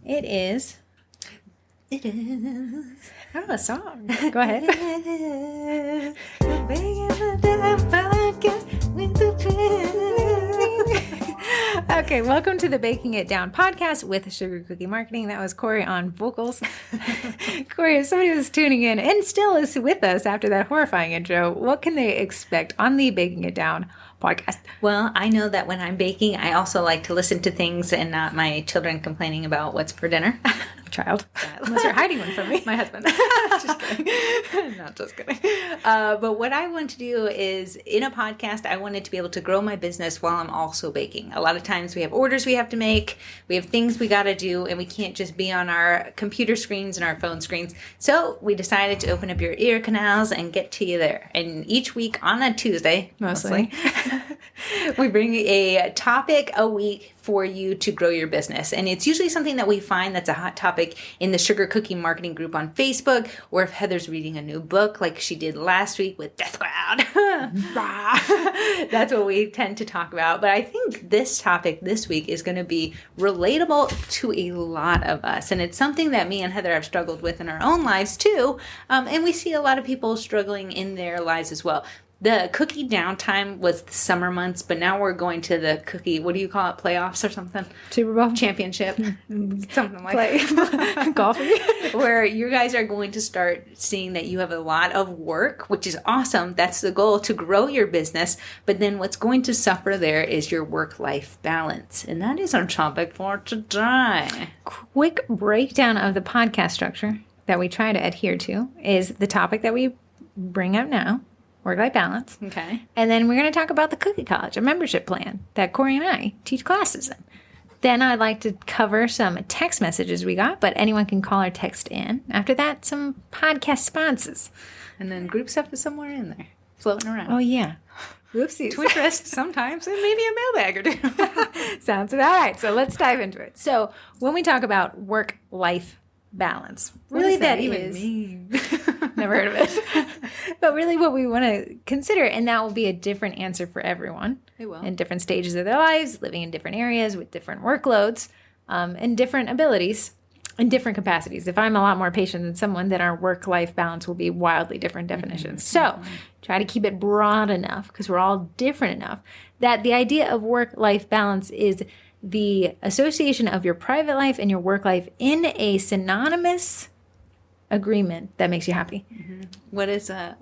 It is. I don't know a song. Go ahead. Okay, welcome to the Baking It Down podcast with Sugar Cookie Marketing. That was Corey on vocals. Corey, if somebody was tuning in and still is with us after that horrifying intro, what can they expect on the Baking It Down podcast? Well, I know that when I'm baking, I also like to listen to things and not my children complaining about what's for dinner. Child. Unless you're hiding one from me. My husband. Just kidding. Not just kidding. But what I want to do is, in a podcast, I wanted to be able to grow my business while I'm also baking. A lot of times we have orders we have to make, we have things we got to do, and we can't just be on our computer screens and our phone screens. So we decided to open up your ear canals and get to you there. And each week on a Tuesday, mostly, we bring a topic a week for you to grow your business. And it's usually something that we find that's a hot topic in the Sugar Cookie Marketing group on Facebook, or if Heather's reading a new book like she did last week with Death Cloud. That's what we tend to talk about. But I think this topic this week is going to be relatable to a lot of us. And it's something that me and Heather have struggled with in our own lives too. And we see a lot of people struggling in their lives as well. The cookie downtime was the summer months, but now we're going to the cookie, what do you call it, playoffs or something? Super Bowl? Championship. Something like that. Golfing. Where you guys are going to start seeing that you have a lot of work, which is awesome. That's the goal, to grow your business. But then what's going to suffer there is your work-life balance. And that is our topic for today. Quick breakdown of the podcast structure that we try to adhere to is the topic that we bring up now. Work-life balance. Okay. And then we're going to talk about the Cookie College, a membership plan that Corey and I teach classes in. Then I'd like to cover some text messages we got, but anyone can call or text in. After that, some podcast sponsors. And then group stuff is somewhere in there, floating around. Oh, yeah. Whoopsies. Twitterest sometimes, and maybe a mailbag or two. Sounds about right. So let's dive into it. So when we talk about work-life balance, really that even mean? Never heard of it. But really what we want to consider, and that will be a different answer for everyone. It will. In different stages of their lives, living in different areas with different workloads, and different abilities and different capacities. If I'm a lot more patient than someone, then our work-life balance will be wildly different definitions. So try to keep it broad enough, because we're all different enough, that the idea of work-life balance is the association of your private life and your work life in a synonymous agreement that makes you happy. Mm-hmm. What is a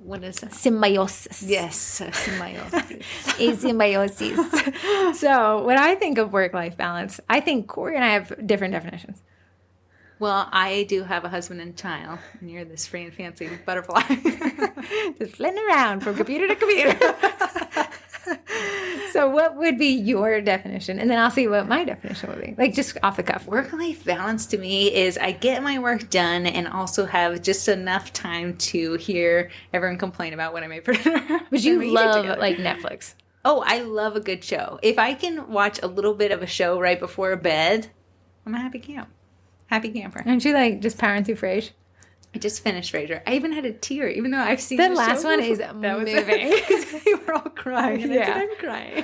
symbiosis? Yes, symbiosis. A symbiosis. So when I think of work-life balance, I think Corey and I have different definitions. Well, I do have a husband and child, and you're this free and fancy butterfly. Just flitting around from computer to computer. So what would be your definition? And then I'll see what my definition would be. Like, just off the cuff. Work-life balance to me is I get my work done and also have just enough time to hear everyone complain about what I made for dinner. But you love, like, Netflix. Oh, I love a good show. If I can watch a little bit of a show right before bed, I'm a happy camper. Aren't you, like, just powering through Frasier? I just finished Frasier. I even had a tear, even though I've seen the the last show one before. is moving. Because they were all crying, and Yeah. I'm crying.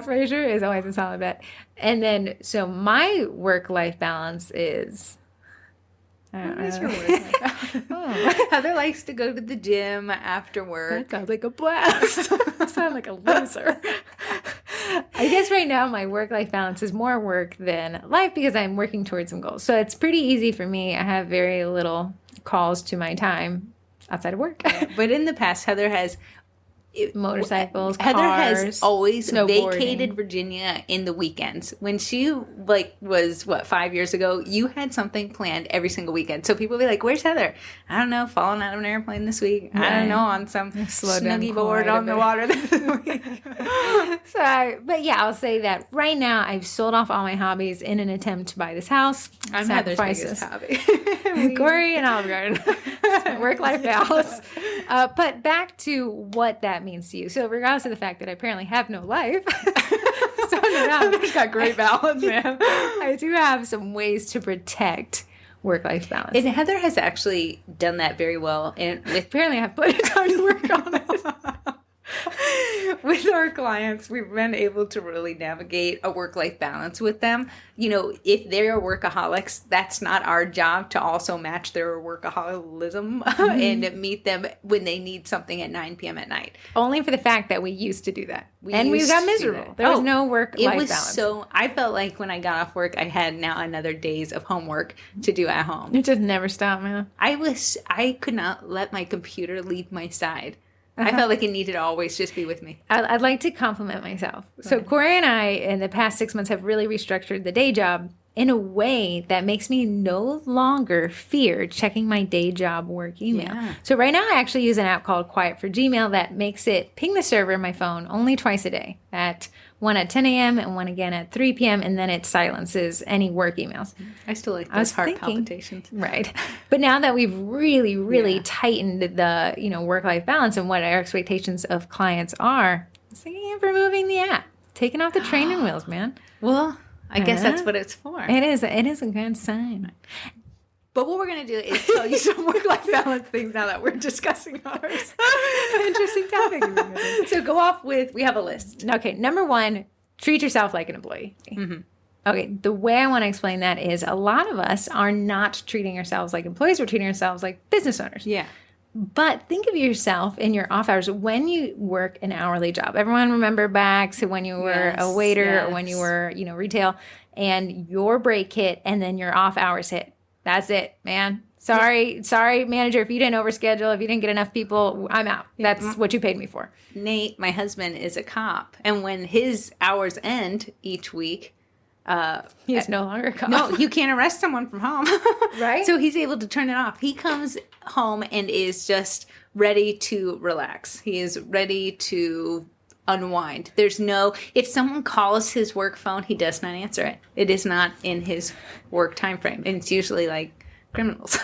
Frasier is always a solid bet. And then, so my work-life balance is... What is your work-life balance? Heather likes to go to the gym after work. That sounds like a blast. I sound like a loser. I guess right now my work-life balance is more work than life because I'm working towards some goals. So it's pretty easy for me. I have very little calls to my time outside of work. Yeah, but in the past, Heather has... motorcycles, Heather cars, has always snowboarding. vacated Virginia in the weekends. When she was 5 years ago, you had something planned every single weekend. So people would be like, "Where's Heather?" I don't know, falling out of an airplane this week. Right. I don't know, on some snuggy board on the water this week. But yeah, I'll say that right now I've sold off all my hobbies in an attempt to buy this house. I'm Heather's biggest hobby. Corey and Olive Garden. Work-life balance. But back to what that means to you. So regardless of the fact that I apparently have no life, so Heather's got great balance, man. I do have some ways to protect work-life balance. And Heather has actually done that very well. And apparently I have plenty of time to work on it. with our clients, we've been able to really navigate a work-life balance with them. You know, if they're workaholics, that's not our job to also match their workaholism and meet them when they need something at 9 p.m. at night. Only for the fact that we used to do that. We got miserable. There was no work-life balance. So I felt like when I got off work, I had now another days of homework to do at home. It just never stopped, man. I could not let my computer leave my side. I felt like it needed to always just be with me. I'd like to compliment myself. So Corey and I, in the past 6 months, have really restructured the day job in a way that makes me no longer fear checking my day job work email. Yeah. So right now, I actually use an app called Quiet for Gmail that makes it ping the server on my phone only twice a day, one at 10 a.m. and one again at 3 p.m. And then it silences any work emails. I still like those heart palpitations. Right. But now that we've really tightened the work-life balance and what our expectations of clients are, I was thinking of removing the app, taking off the training wheels, man. Well, I guess that's what it's for. It is a good sign. But what we're going to do is tell you some work-life balance things now that we're discussing ours. Interesting topic. So go off with, we have a list. Okay, number 1, treat yourself like an employee. Mm-hmm. Okay, the way I want to explain that is a lot of us are not treating ourselves like employees. We're treating ourselves like business owners. Yeah. But think of yourself in your off hours when you work an hourly job. Everyone remember back to when you were a waiter or when you were, retail, and your break hit and then your off hours hit. That's it, man. Sorry, manager, if you didn't overschedule, if you didn't get enough people, I'm out. That's what you paid me for. Nate, my husband, is a cop. And when his hours end each week, he is no longer a cop. No, you can't arrest someone from home. Right? So he's able to turn it off. He comes home and is just ready to relax. He is ready to unwind. If someone calls his work phone, he does not answer it. It is not in his work time frame. And it's usually like criminals.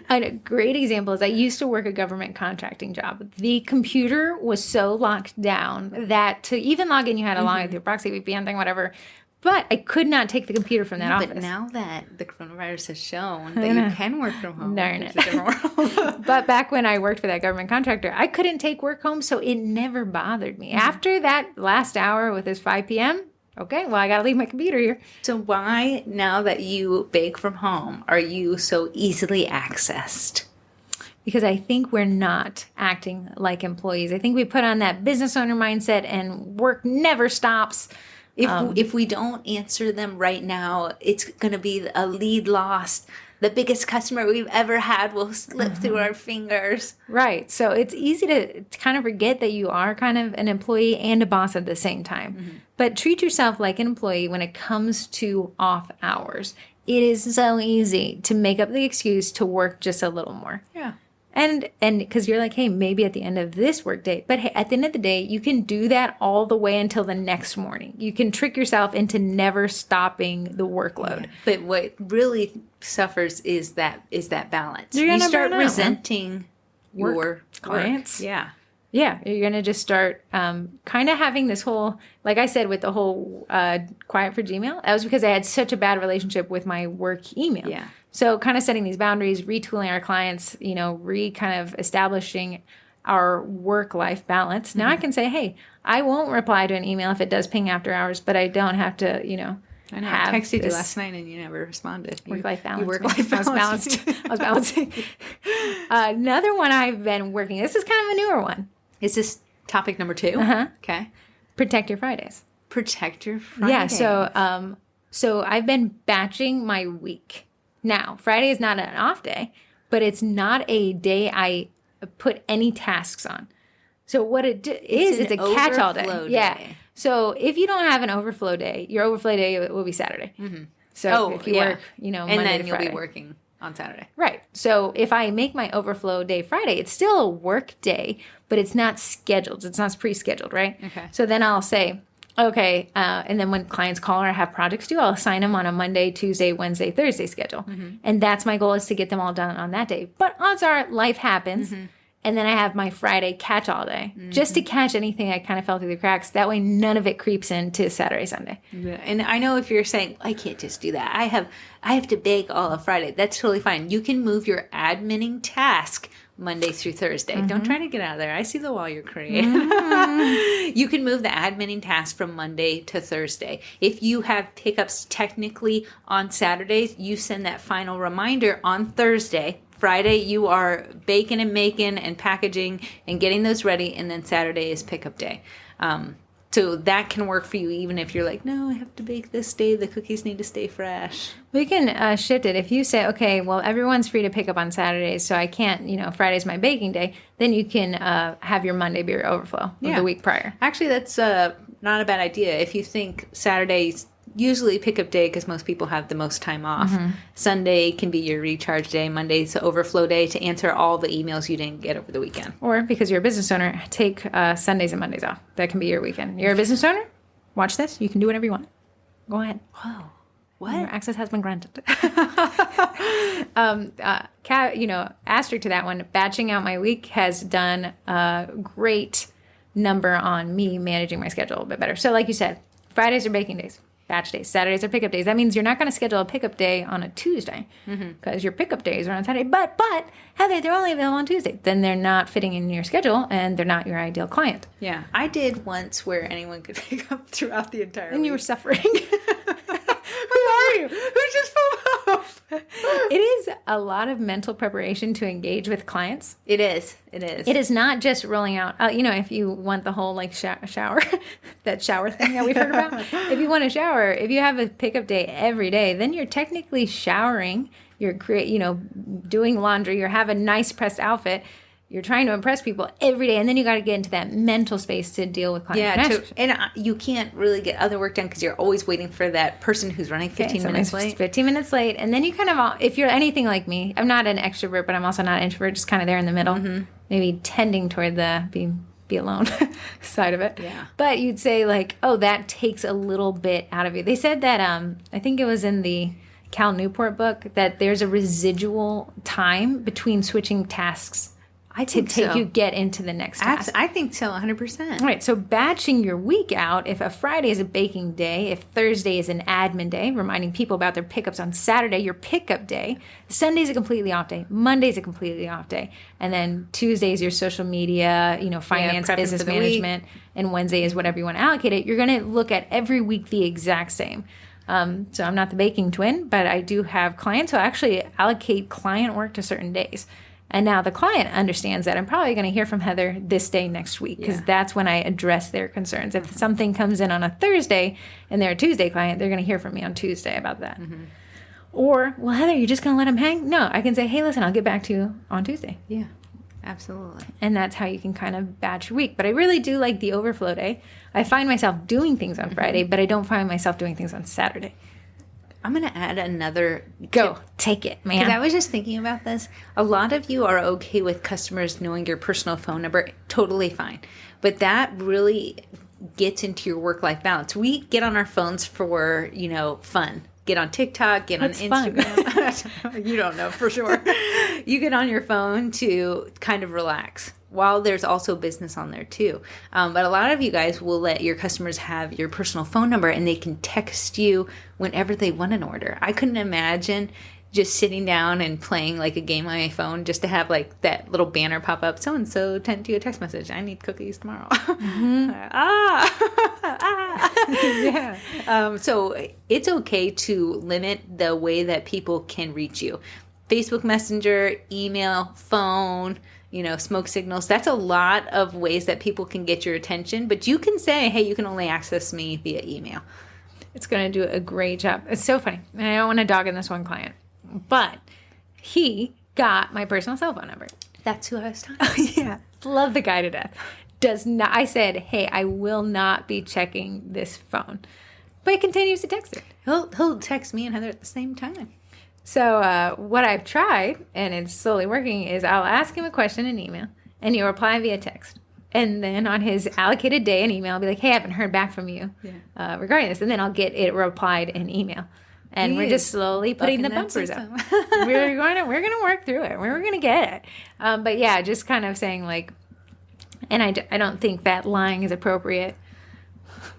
A great example is I used to work a government contracting job. The computer was so locked down that to even log in, you had to log in through proxy VPN thing, whatever. But I could not take the computer from that office. But now that the coronavirus has shown that you can work from home, it's a different world. But back when I worked for that government contractor, I couldn't take work home, so it never bothered me. After that last hour with his 5 p.m., okay, well, I got to leave my computer here. So why, now that you bake from home, are you so easily accessed? Because I think we're not acting like employees. I think we put on that business owner mindset and work never stops. If we don't answer them right now, it's going to be a lead lost. The biggest customer we've ever had will slip through our fingers. Right. So it's easy to kind of forget that you are kind of an employee and a boss at the same time. Mm-hmm. But treat yourself like an employee when it comes to off hours. It is so easy to make up the excuse to work just a little more. Yeah. And because you're like, hey, maybe at the end of this workday. But hey, at the end of the day, you can do that all the way until the next morning. You can trick yourself into never stopping the workload. Yeah. But what really suffers is that balance. You start resenting your clients. Work. Yeah. Yeah, you're going to just start kind of having this whole, like I said, with the whole Quiet for Gmail. That was because I had such a bad relationship with my work email. Yeah. So kind of setting these boundaries, retooling our clients, kind of establishing our work-life balance. Now I can say, hey, I won't reply to an email if it does ping after hours, but I don't have to, I know. I texted you last night and you never responded. Work-life balance. Work-life balance. I was balancing. Another one I've been working. This is kind of a newer one. Is this topic number 2? Uh-huh. Okay. Protect your Fridays. Protect your Fridays. Yeah. So I've been batching my week. Now, Friday is not an off day, but it's not a day I put any tasks on. So what it's a catch-all day. Yeah. So if you don't have an overflow day, your overflow day will be Saturday. Mm-hmm. So if you work, Monday and then you'll be working on Saturday. Right. So if I make my overflow day Friday, it's still a work day, but it's not scheduled. It's not pre-scheduled, right? Okay. So then I'll say, okay, and then when clients call or have projects due, I'll assign them on a Monday, Tuesday, Wednesday, Thursday schedule. Mm-hmm. And that's my goal, is to get them all done on that day. But odds are life happens. Mm-hmm. And then I have my Friday catch-all day, just to catch anything I kind of fell through the cracks. That way, none of it creeps into Saturday, Sunday. Yeah. And I know if you're saying, I can't just do that. I have to bake all of Friday. That's totally fine. You can move your adminning task Monday through Thursday. Don't try to get out of there. I see the wall you're creating. You can move the adminning task from Monday to Thursday. If you have pickups technically on Saturdays, you send that final reminder on Thursday. Friday, you are baking and making and packaging and getting those ready, and then Saturday is pickup day. So that can work for you even if you're like, no, I have to bake this day. The cookies need to stay fresh. We can shift it. If you say, okay, well, everyone's free to pick up on Saturdays, so I can't, Friday's my baking day, then you can have your Monday be your overflow of the week prior. Actually, that's not a bad idea. If you think Saturday's usually pickup day because most people have the most time off. Sunday can be your recharge day. Monday's the overflow day to answer all the emails you didn't get over the weekend. Or because you're a business owner, take Sundays and Mondays off. That can be your weekend. You're a business owner? Watch this. You can do whatever you want. Go ahead. Whoa. What? Your access has been granted. Asterisk to that one, batching out my week has done a great number on me managing my schedule a little bit better. So like you said, Fridays are baking days. Batch days. Saturdays are pickup days. That means you're not going to schedule a pickup day on a Tuesday because your pickup days are on Saturday. But Heather, they're only available on Tuesday. Then they're not fitting in your schedule and they're not your ideal client. Yeah. I did once where anyone could pick up throughout the entire week. And you were suffering. Who are you? Who just fell off? It is a lot of mental preparation to engage with clients. It is. It is not just rolling out, if you want the whole shower, that shower thing that we've heard about. If you want to shower, if you have a pickup day every day, then you're technically showering. You're doing laundry. You have a nice pressed outfit. You're trying to impress people every day, and then you got to get into that mental space to deal with clients. And you can't really get other work done because you're always waiting for that person who's running 15 minutes late. 15 minutes late, and then you kind of, if you're anything like me, I'm not an extrovert, but I'm also not an introvert, just kind of there in the middle, maybe tending toward the be alone side of it. Yeah. But you'd say that takes a little bit out of you. They said that, I think it was in the Cal Newport book, that there's a residual time between switching tasks you get into the next task. I think so, 100%. Right, so batching your week out, if a Friday is a baking day, if Thursday is an admin day, reminding people about their pickups on Saturday, your pickup day, Sunday's a completely off day, Monday's a completely off day, and then Tuesday's your social media, finance, business management, and Wednesday is whatever you want to allocate it. You're going to look at every week the exact same. So I'm not the baking twin, but I do have clients who actually allocate client work to certain days. And now the client understands that I'm probably going to hear from Heather this day next week because that's when I address their concerns. If something comes in on a Thursday and they're a Tuesday client, they're going to hear from me on Tuesday about that. Or, well, Heather, you're just going to let them hang? No, I can say, hey, listen, I'll get back to you on Tuesday. Yeah, absolutely. And that's how you can kind of batch your week. But I really do like the overflow day. I find myself doing things on Friday, but I don't find myself doing things on Saturday. I'm going to add another Go. Take it, man. Because I was just thinking about this. A lot of you are okay with customers knowing your personal phone number. Totally fine. But that really gets into your work-life balance. We get on our phones for, fun. Get on TikTok, get on Instagram. You don't know for sure. You get on your phone to kind of relax. While there's also business on there too. But a lot of you guys will let your customers have your personal phone number and they can text you whenever they want an order. I couldn't imagine just sitting down and playing a game on my phone just to have that little banner pop up. So-and-so sent you a text message. I need cookies tomorrow. Yeah. So it's okay to limit the way that people can reach you. Facebook Messenger, email, phone, smoke signals. That's a lot of ways that people can get your attention. But you can say, hey, you can only access me via email. It's going to do a great job. It's so funny. And I don't want to dog in this one client. But he got my personal cell phone number. That's who I was talking about. Yeah. Love the guy to death. I said, hey, I will not be checking this phone. But he continues to text it. He'll text me and Heather at the same time. So what I've tried, and it's slowly working, is I'll ask him a question in email, and he'll reply via text. And then on his allocated day in email, I'll be like, hey, I haven't heard back from you regarding this. And then I'll get it replied in email. And we're just slowly putting the bumpers up. we're going to work through it. We're going to get it. But yeah, just kind of saying like, and I don't think that lying is appropriate,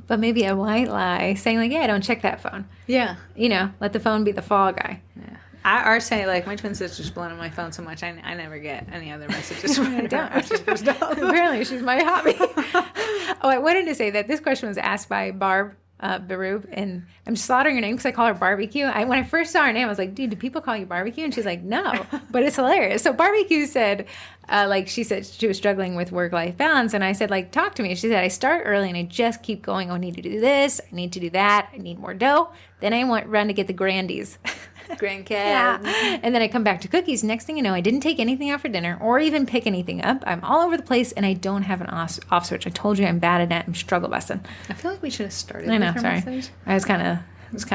but maybe a white lie saying like, yeah, don't check that phone. Yeah. You know, let the phone be the fall guy. Yeah. I say like my twin sister's blown on my phone so much I never get any other messages from her. Apparently she's my hobby. Oh, I wanted to say that this question was asked by Barb Barub, and I'm slaughtering her name because I call her Barbecue. When I first saw her name, I was like, dude, do people call you Barbecue? And she's like, no, but it's hilarious. So Barbecue said, she said she was struggling with work-life balance, and I said, like, talk to me. She said, I start early and I just keep going. Oh, I need to do this. I need to do that. I need more dough. Then I run to get the Grandies. Grandkids. Yeah. And then I come back to cookies. Next thing you know, I didn't take anything out for dinner or even pick anything up. I'm all over the place and I don't have an off switch. I told you I'm bad at it. I'm struggle busting. I feel like we should have started. I know. Sorry. Message. I was kind of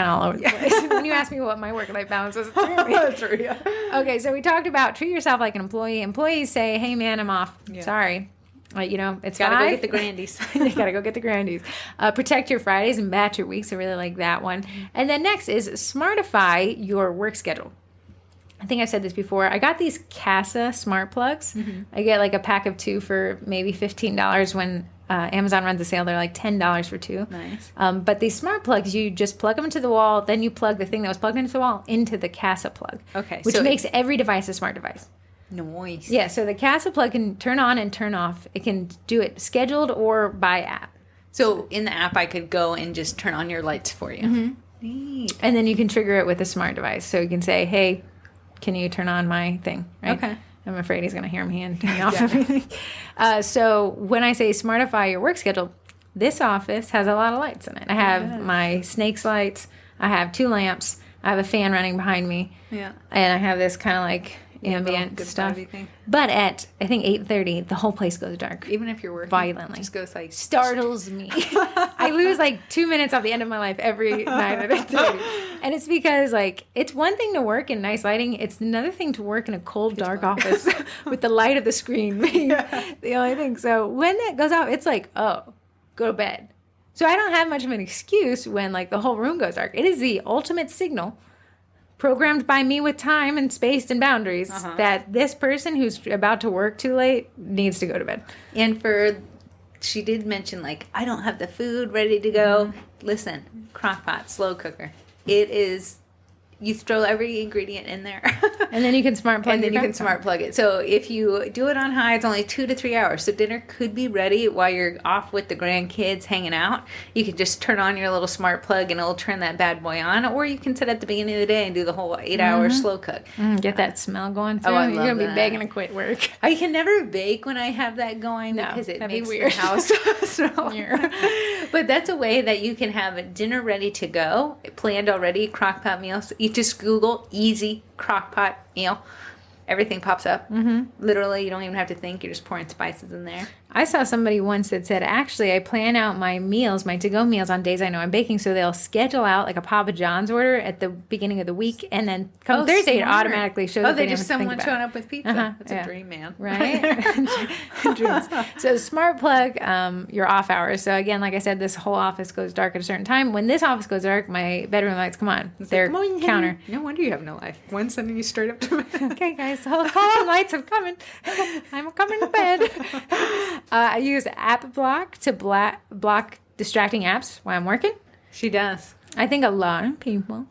all over the place. When you asked me what my work-life balance was, it's true. Yeah. Okay, so we talked about treat yourself like an employee. Employees say, hey, man, I'm off. Yeah. Sorry. It's gotta go get the Grandies. You gotta go get the Grandies. Protect your Fridays and batch your weeks. I really like that one. And then next is smartify your work schedule. I think I've said this before. I got these Casa smart plugs. Mm-hmm. I get like a pack of 2 for maybe $15 when Amazon runs a sale. They're like $10 for 2. Nice. But these smart plugs, you just plug them into the wall. Then you plug the thing that was plugged into the wall into the Casa plug. Okay. Which makes every device a smart device. Nice. Yeah, so the Casa plug can turn on and turn off. It can do it scheduled or by app. So in the app, I could go and just turn on your lights for you. Mm-hmm. Neat. And then you can trigger it with a smart device. So you can say, hey, can you turn on my thing? Right? Okay. I'm afraid he's going to hear me and turn me off everything. So when I say smartify your work schedule, this office has a lot of lights in it. I have my Snakes lights. I have 2 lamps. I have a fan running behind me. Yeah. And I have this kind of like ambient stuff. But at, I think, 8:30, the whole place goes dark. Even if you're working? Violently. Just goes like... Startles me. I lose like 2 minutes off the end of my life every night at 8:30. And it's because like, it's one thing to work in nice lighting. It's another thing to work in a cold, dark office with the light of the screen being the only thing. So when that goes off, it's like, oh, go to bed. So I don't have much of an excuse when like the whole room goes dark. It is the ultimate signal programmed by me with time and space and boundaries that this person who's about to work too late needs to go to bed. And she did mention like, I don't have the food ready to go. Mm-hmm. Listen, crock pot, slow cooker. It is, you throw every ingredient in there. And then you can smart plug it. And then you can smart plug it. So if you do it on high, it's only 2 to 3 hours. So dinner could be ready while you're off with the grandkids hanging out. You can just turn on your little smart plug and it'll turn that bad boy on. Or you can sit at the beginning of the day and do the whole 8-hour slow cook. Get that smell going through. Oh, I love You're going to that. be begging to quit work. I can never bake when I have that going because it makes weird. the house smell. But that's a way that you can have dinner ready to go, planned already, crock pot meals. You just Google easy crock pot meal. Everything pops up. Mm-hmm. Literally, you don't even have to think. You're just pouring spices in there. I saw somebody once that said, actually, I plan out my meals, my to-go meals on days I know I'm baking, so they'll schedule out like a Papa John's order at the beginning of the week, and then come Thursday, it automatically shows up. Oh, they're just someone showing up with pizza. That's a dream, man. Right? Dreams. So smart plug your off hours. So again, like I said, this whole office goes dark at a certain time. When this office goes dark, my bedroom lights come on. They're counter. No wonder you have no life. One's sending you straight up to bed. Okay, guys, hold on, lights, I'm coming. I'm coming to bed. I use app block to block distracting apps while I'm working. She does. I think a lot of people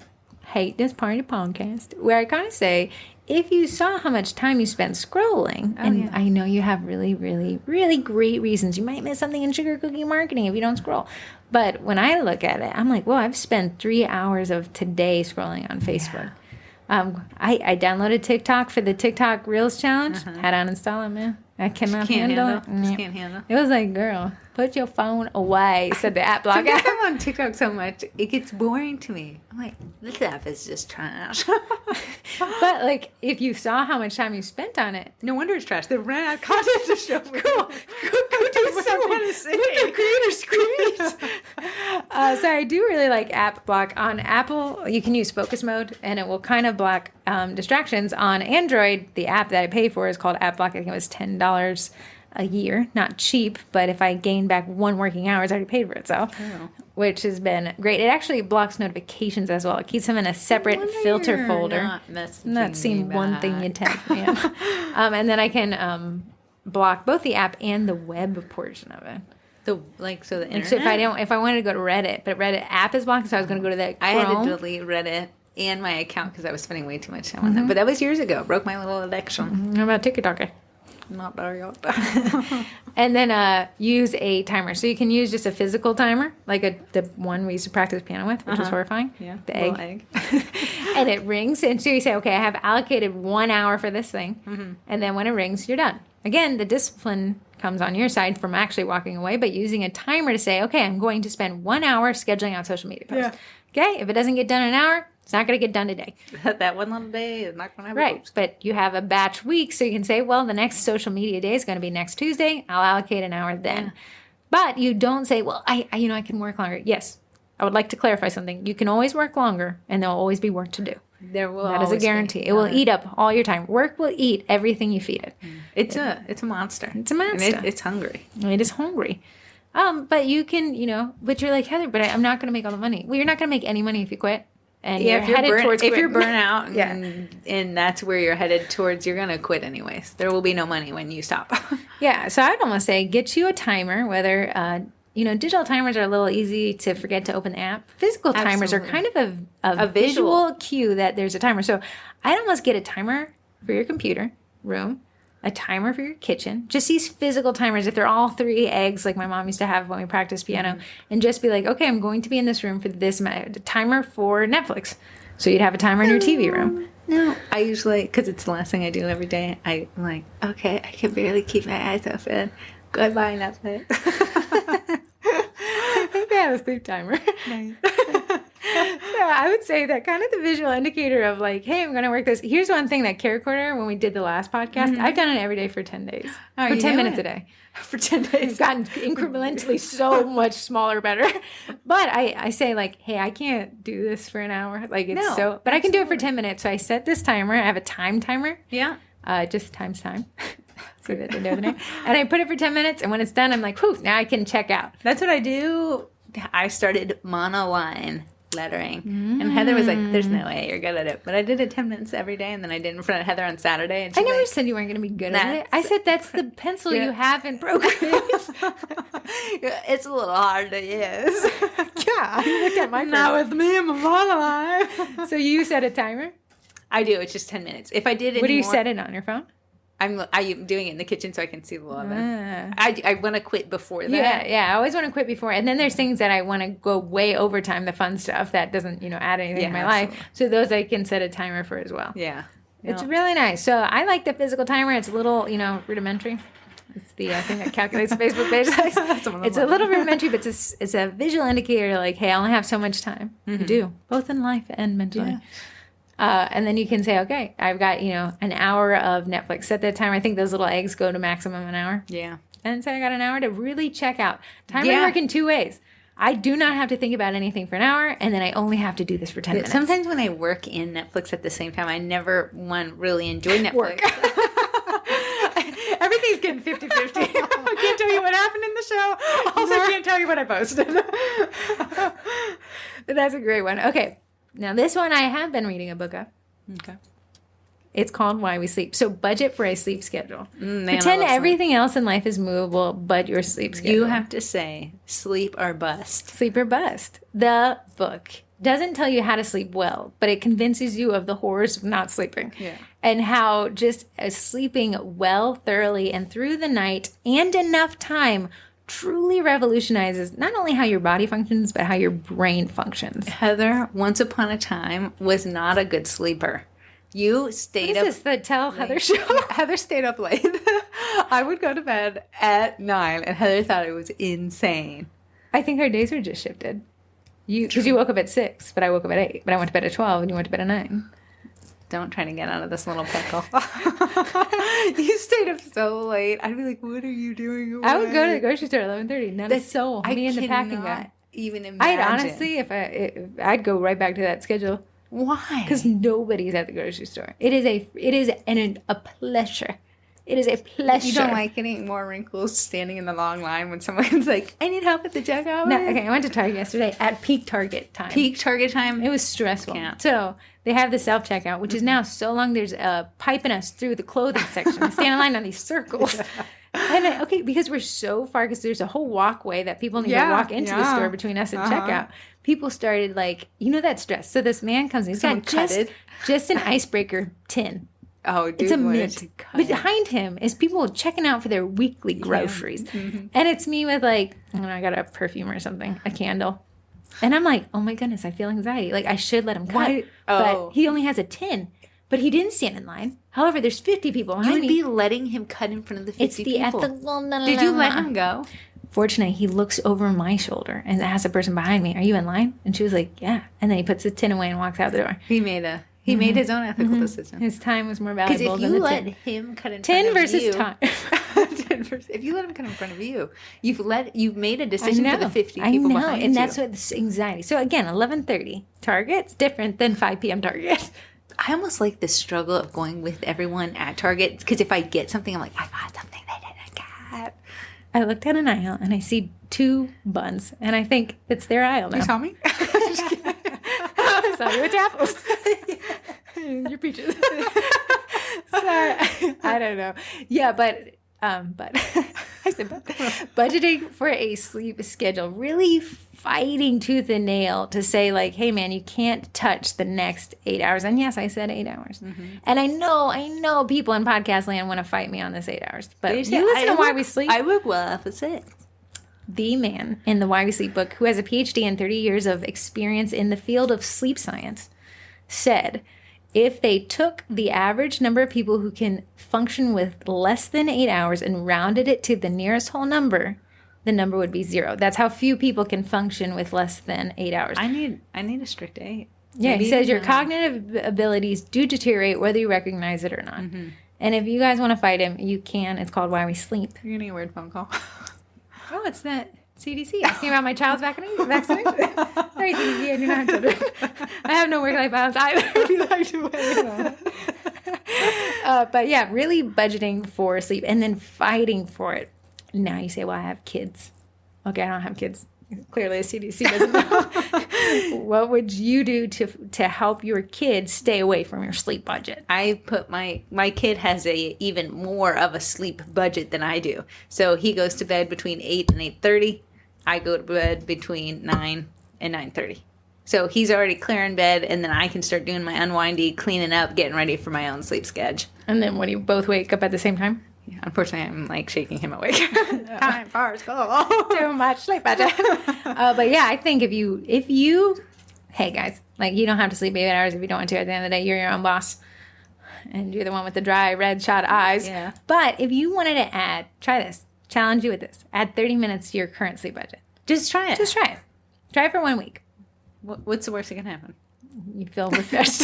hate this part of the podcast where I kind of say, if you saw how much time you spent scrolling, I know you have really, really, really great reasons. You might miss something in sugar cookie marketing if you don't scroll. But when I look at it, I'm like, well, I've spent 3 hours of today scrolling on Facebook. I downloaded TikTok for the TikTok Reels challenge. Had to uninstall it, man. I cannot handle it. Just can't handle it. It was like, girl, put your phone away, said the app block. Because I'm on TikTok so much, it gets boring to me. I'm like, this app is just trash. But, like, if you saw how much time you spent on it. No wonder it's trash. They ran out of content to show me. Cool. Go do something. Let the creator scream. So I do really like app block. On Apple, you can use focus mode, and it will kind of block distractions. On Android, the app that I pay for is called App Block. I think it was $10 a year. Not cheap, but if I gain back 1 working hour, it's already paid for itself. which has been great. It actually blocks notifications as well. It keeps them in a separate filter folder. Not seeing one thing you text me. And then I can block both the app and the web portion of it. The internet. So if I wanted to go to Reddit, but Reddit app is blocked, so I was going to go to that Chrome. I had to delete Reddit and my account because I was spending way too much time on that. But that was years ago. Broke my little addiction. How about TikTok? Not very old. And then use a timer. So you can use just a physical timer, like the one we used to practice piano with, which was horrifying. Yeah, the egg. And it rings, and so you say, okay, I have allocated 1 hour for this thing, and then when it rings, you're done. Again, the discipline comes on your side from actually walking away, but using a timer to say, okay, I'm going to spend 1 hour scheduling out social media posts. Yeah. Okay, if it doesn't get done in an hour, it's not going to get done today. That one little day is not going to have right, post. But you have a batch week, so you can say, well, the next social media day is going to be next Tuesday. I'll allocate an hour then. Yeah. But you don't say, well, I can work longer. Yes, I would like to clarify something. You can always work longer, and there'll always be work to do. That is a guarantee. It will eat up all your time. Work will eat everything you feed it. It's a monster. It's a monster. It's hungry. It is hungry. But you can, but you're like, Heather, but I'm not going to make all the money. Well, you're not going to make any money if you quit. And you're headed towards if you're burnt out and that's where you're headed towards, you're going to quit anyways. There will be no money when you stop. Yeah. So I'd almost say get you a timer, whether, digital timers are a little easy to forget to open the app. Physical timers are kind of a visual cue that there's a timer. So I'd almost get a timer for your computer room, a timer for your kitchen, just these physical timers. If they're all 3 eggs, like my mom used to have when we practiced piano, and just be like, okay, I'm going to be in this room for this amount. A timer for Netflix. So you'd have a timer in your TV room. No, I usually, because it's the last thing I do every day, I'm like, okay, I can barely keep my eyes open. Goodbye, Netflix. I think they have a sleep timer. Nice. Yeah, I would say that kind of the visual indicator of like, hey, I'm going to work this. Here's one thing that Recorder, when we did the last podcast, I've done it every day for 10 days. For 10 minutes a day. For 10 days. It's gotten incrementally so much smaller, better. But I say like, hey, I can't do this for an hour. Like it's but I can do it for 10 minutes. So I set this timer. I have a time timer. Yeah. Just times time. See that the other day. And I put it for 10 minutes, and when it's done, I'm like, whew, now I can check out. That's what I do. I started monoline lettering. And Heather was like, there's no way you're good at it. But I did it 10 minutes every day, and then I did it in front of Heather on Saturday. And I never said you weren't going to be good at it. I said that's the pencil you have in Procreate. It's a little hard to use. Yeah. You looked at my Not with me, I'm a monoline. So you set a timer? I do. It's just 10 minutes. If I did it What do you set it on your phone? I'm doing it in the kitchen so I can see the oven. I want to quit before that. Yeah. I always want to quit before. And then there's things that I want to go way over time, the fun stuff that doesn't, add anything in my life. So those I can set a timer for as well. Yeah. It's really nice. So I like the physical timer. It's a little, rudimentary. It's the thing that calculates the Facebook page size. It's a little rudimentary, but it's a visual indicator like, hey, I only have so much time. You do, both in life and mentally. Yeah. And then you can say, okay, I've got, an hour of Netflix. Set that timer. I think those little eggs go to maximum an hour. Yeah. And so I got an hour to really check out. Timers work in 2 ways. I do not have to think about anything for an hour, and then I only have to do this for 10 minutes. Sometimes when I work in Netflix at the same time, I never really enjoy Netflix. Everything's getting 50-50. I can't tell you what happened in the show. Also, I can't tell you what I posted. But that's a great one. Okay. Now, this one I have been reading a book of. Okay. It's called Why We Sleep. So budget for a sleep schedule. Pretend everything else in life is movable, but your sleep schedule. You have to say, sleep or bust. Sleep or bust. The book doesn't tell you how to sleep well, but it convinces you of the horrors of not sleeping. Yeah. And how just sleeping well, thoroughly, and through the night, and enough time truly revolutionizes not only how your body functions, but how your brain functions. Heather, once upon a time, was not a good sleeper. You stayed up. What is this, the Tell Heather show? Heather stayed up late. I would go to bed at 9, and Heather thought it was insane. I think our days were just shifted. Because you woke up at 6, but I woke up at 8. But I went to bed at 12, and you went to bed at 9. Don't try to get out of this little pickle. You stayed up so late. I'd be like, what are you doing away? I would go to the grocery store at 11:30. Not a soul. Me and the packing guy. Even imagine. I'd honestly, I'd go right back to that schedule. Why? Because nobody's at the grocery store. It is a pleasure It is a pleasure. You don't like getting more wrinkles standing in the long line when someone's like, I need help at the checkout? No, okay, I went to Target yesterday at peak Target time. Peak Target time? It was stressful. So they have the self-checkout, which is now so long there's a piping us through the clothing section. We stand in line on these circles. And because we're so far, because there's a whole walkway that people need to walk into the store between us and checkout. People started like, that stress. So this man comes in, he's got just an icebreaker tin. Oh, dude, it's a mint. Behind him is people checking out for their weekly groceries. And it's me with I got a perfume or something, a candle. And I'm like, oh my goodness, I feel anxiety. Like I should let him cut. But he only has a tin. But he didn't stand in line. However, there's 50 people behind me. You would be letting him cut in front of the 50 people. It's the ethical. Did you let him go? Fortunately, he looks over my shoulder and asks the person behind me, are you in line? And she was like, yeah. And then he puts the tin away and walks out the door. He made his own ethical decision. His time was more valuable than the tin. Because if you let him cut in front tin of versus you. time. If you let him cut in front of you, you've made a decision for the 50 people behind you. And that's what this anxiety. So again, 11:30 Target's different than 5 p.m. Target. I almost like the struggle of going with everyone at Target, because if I get something, I'm like, I got something they didn't get. I looked at an aisle and I see 2 buns, and I think it's their aisle now. You saw me? I saw you with apples. Your peaches. Sorry, I don't know. Yeah, but I said budgeting for a sleep schedule, really fighting tooth and nail to say like, hey man, you can't touch the next 8 hours. And yes, I said 8 hours. And I know people in podcast land want to fight me on this 8 hours, but you listen to Why We Sleep. I work well off of 6. The man in the Why We Sleep book, who has a PhD and 30 years of experience in the field of sleep science, said if they took the average number of people who can function with less than 8 hours and rounded it to the nearest whole number, the number would be 0. That's how few people can function with less than 8 hours. I need a strict 8. Yeah, he says your cognitive abilities do deteriorate whether you recognize it or not. And if you guys want to fight him, you can. It's called Why We Sleep. You're getting a weird phone call. Oh, it's that CDC asking about my child's vaccination. Sorry, CDC, I do not have children. I have no work-life balance either. If you like to weigh in. But yeah, really budgeting for sleep and then fighting for it. Now you say, well, I have kids. Okay, I don't have kids. Clearly, the CDC doesn't know. What would you do to help your kids stay away from your sleep budget? I put my kid has even more of a sleep budget than I do. So he goes to bed between 8 and 8:30. I go to bed between 9 and 9:30. So he's already clearing bed, and then I can start doing my unwindy, cleaning up, getting ready for my own sleep schedule. And then when you both wake up at the same time? Yeah, unfortunately, I'm like shaking him awake. Time for school. Too much sleep budget. But yeah, I think if you, hey guys, like you don't have to sleep 8 hours if you don't want to. At the end of the day, you're your own boss, and you're the one with the dry red shot eyes. Yeah. But if you wanted to try this. Challenge you with this. Add 30 minutes to your current sleep budget. Just try it. Try it for 1 week. What's the worst that can happen? You feel refreshed.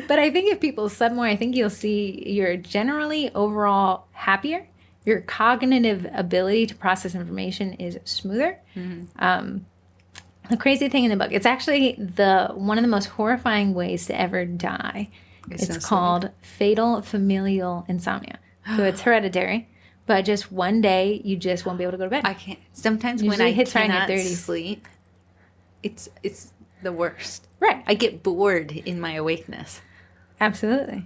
But I think if people sub more, I think you'll see you're generally overall happier. Your cognitive ability to process information is smoother. The crazy thing in the book, it's actually one of the most horrifying ways to ever die. It's called fatal familial insomnia. So it's hereditary. But just one day, you just won't be able to go to bed. I can't. Sometimes when I cannot sleep, it's the worst. Right. I get bored in my awakeness. Absolutely.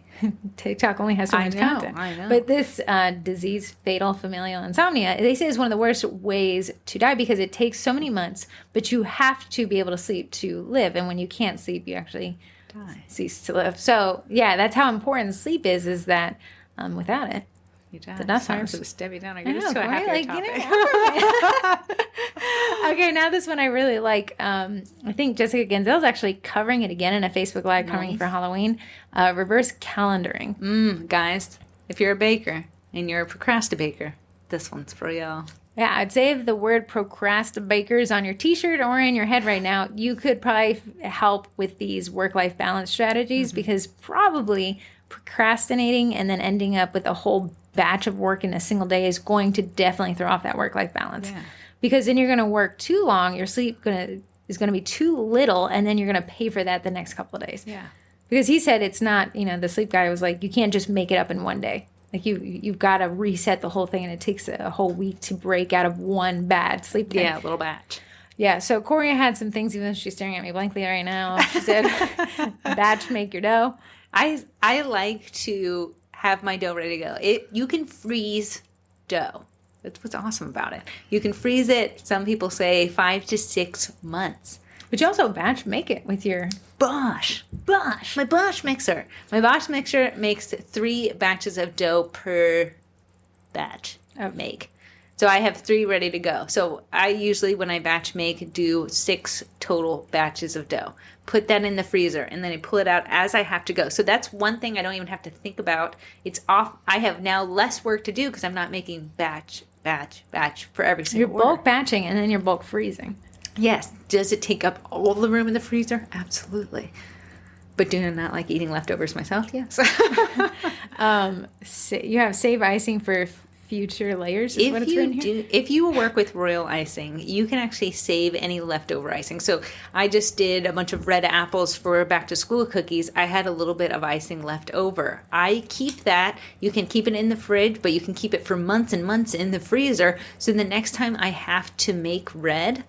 TikTok only has so much content. I know. But this disease, fatal familial insomnia, they say is one of the worst ways to die because it takes so many months, but you have to be able to sleep to live. And when you can't sleep, you actually cease to live. So, yeah, that's how important sleep is that without it, Sorry for the Debbie Downer. You're just so happy topic. Okay, now this one I really like. I think Jessica Genzel's actually covering it again in a Facebook Live covering for Halloween. Reverse calendaring. Guys, if you're a baker and you're a procrastinator, this one's for y'all. Yeah, I'd say if the word procrastinator is on your t-shirt or in your head right now, you could probably help with these work-life balance strategies because probably procrastinating and then ending up with a whole batch of work in a single day is going to definitely throw off that work-life balance. Yeah. Because then you're going to work too long, your sleep is going to be too little, and then you're going to pay for that the next couple of days. Yeah. Because he said it's not, the sleep guy was like, you can't just make it up in one day. Like you've got to reset the whole thing, and it takes a whole week to break out of one bad sleep time. Yeah, a little batch. Yeah, so Corey had some things, even though she's staring at me blankly right now. She said, batch make your dough. I like to have my dough ready to go. You can freeze dough. That's what's awesome about it. You can freeze it, some people say 5 to 6 months. But you also batch make it with your Bosch. My Bosch mixer. My Bosch mixer makes 3 batches of dough per batch of make. So I have 3 ready to go. So I usually, when I batch make, do 6 total batches of dough. Put that in the freezer, and then I pull it out as I have to go. So that's one thing I don't even have to think about. It's off. I have now less work to do because I'm not making batch for every single You're bulk batching, and then you're bulk freezing. Yes. Does it take up all the room in the freezer? Absolutely. But do I not like eating leftovers myself? Yes. You have save icing for future layers is what it's written here? If you work with royal icing, you can actually save any leftover icing. So I just did a bunch of red apples for back to school cookies. I had a little bit of icing left over. I keep that. You can keep it in the fridge, but you can keep it for months and months in the freezer. So the next time I have to make red,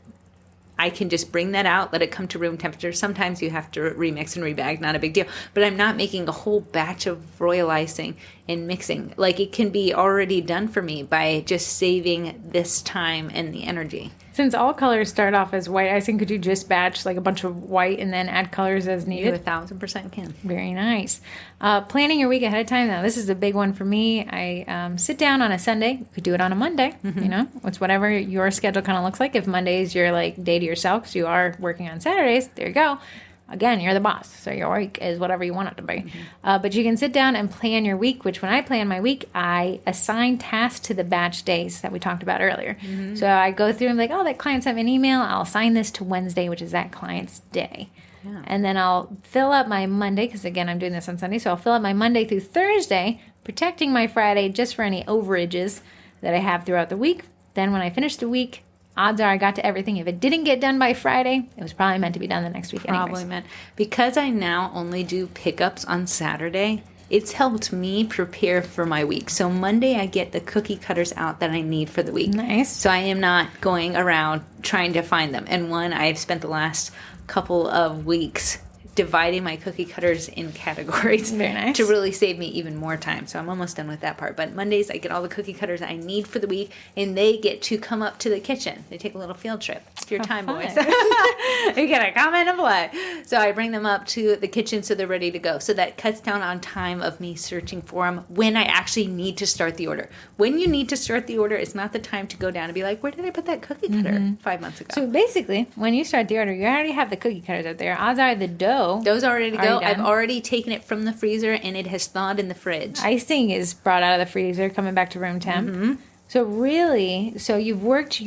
I can just bring that out, let it come to room temperature. Sometimes you have to remix and rebag, not a big deal. But I'm not making a whole batch of royal icing and mixing. Like, it can be already done for me by just saving this time and the energy. Since all colors start off as white icing, could you just batch like a bunch of white and then add colors as needed? You 1,000% can. Very nice. Planning your week ahead of time. Now, this is a big one for me. I sit down on a Sunday. You could do it on a Monday. Mm-hmm. You know, it's whatever your schedule kind of looks like. If Monday is your like day to yourself because you are working on Saturdays, there you go. Again, you're the boss, so your week is whatever you want it to be. Mm-hmm. But you can sit down and plan your week, which when I plan my week, I assign tasks to the batch days that we talked about earlier. Mm-hmm. So I go through and like, oh, that client sent me an email. I'll assign this to Wednesday, which is that client's day. Yeah. And then I'll fill up my Monday, because again, I'm doing this on Sunday. So I'll fill up my Monday through Thursday, protecting my Friday just for any overages that I have throughout the week. Then when I finish the week, odds are I got to everything. If it didn't get done by Friday, it was probably meant to be done the next week anyways. Probably meant. Because I now only do pickups on Saturday, it's helped me prepare for my week. So Monday I get the cookie cutters out that I need for the week. Nice. So I am not going around trying to find them. And I've spent the last couple of weeks dividing my cookie cutters in categories. Very nice. To really save me even more time. So I'm almost done with that part. But Mondays, I get all the cookie cutters I need for the week, and they get to come up to the kitchen. They take a little field trip. It's your time, boys. You get a comment and play. So I bring them up to the kitchen so they're ready to go. So that cuts down on time of me searching for them when I actually need to start the order. When you need to start the order, it's not the time to go down and be like, where did I put that cookie cutter 5 months ago? So basically, when you start the order, you already have the cookie cutters out there. Odds are the dough. Those are ready to go. I've already taken it from the freezer and it has thawed in the fridge. Icing is brought out of the freezer, coming back to room temp. Mm-hmm. So really, you've worked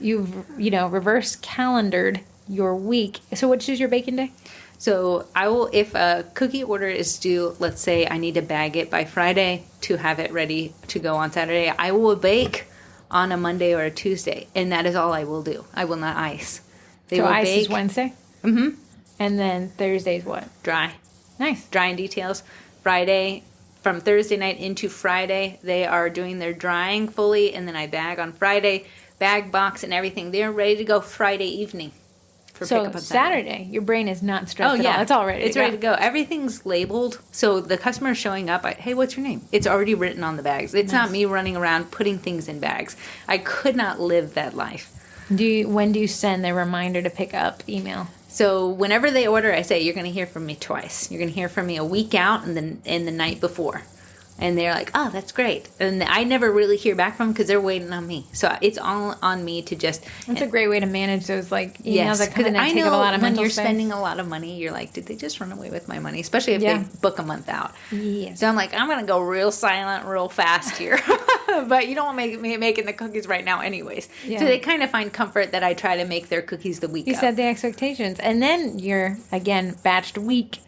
reverse calendared your week. So which is your baking day? So I will, if a cookie order is due, let's say I need to bag it by Friday to have it ready to go on Saturday, I will bake on a Monday or a Tuesday, and that is all I will do. I will not ice. So ice is Wednesday? Mm-hmm. And then Thursday's what? Dry. Nice. Dry in details. Friday, from Thursday night into Friday, they are doing their drying fully, and then I bag on Friday, bag, box, and everything. They're ready to go Friday evening for pickup on Saturday. Your brain is not stressed at all. It's all ready It's ready to go. Everything's labeled. So the customer is showing up, hey, what's your name? It's already written on the bags. It's not me running around putting things in bags. I could not live that life. When do you send the reminder to pick up email? So whenever they order, I say, you're going to hear from me twice. You're going to hear from me a week out and then the night before. And they're like, oh, that's great. And I never really hear back from them because they're waiting on me. So it's all on me to just... That's a great way to manage those emails that come in and take up a lot of mental space. When you're spending a lot of money, you're like, did they just run away with my money? Especially if they book a month out. Yes. So I'm like, I'm going to go real silent, real fast here. But you don't want me making the cookies right now anyways. Yeah. So they kind of find comfort that I try to make their cookies the week You set the expectations. And then your, again, batched week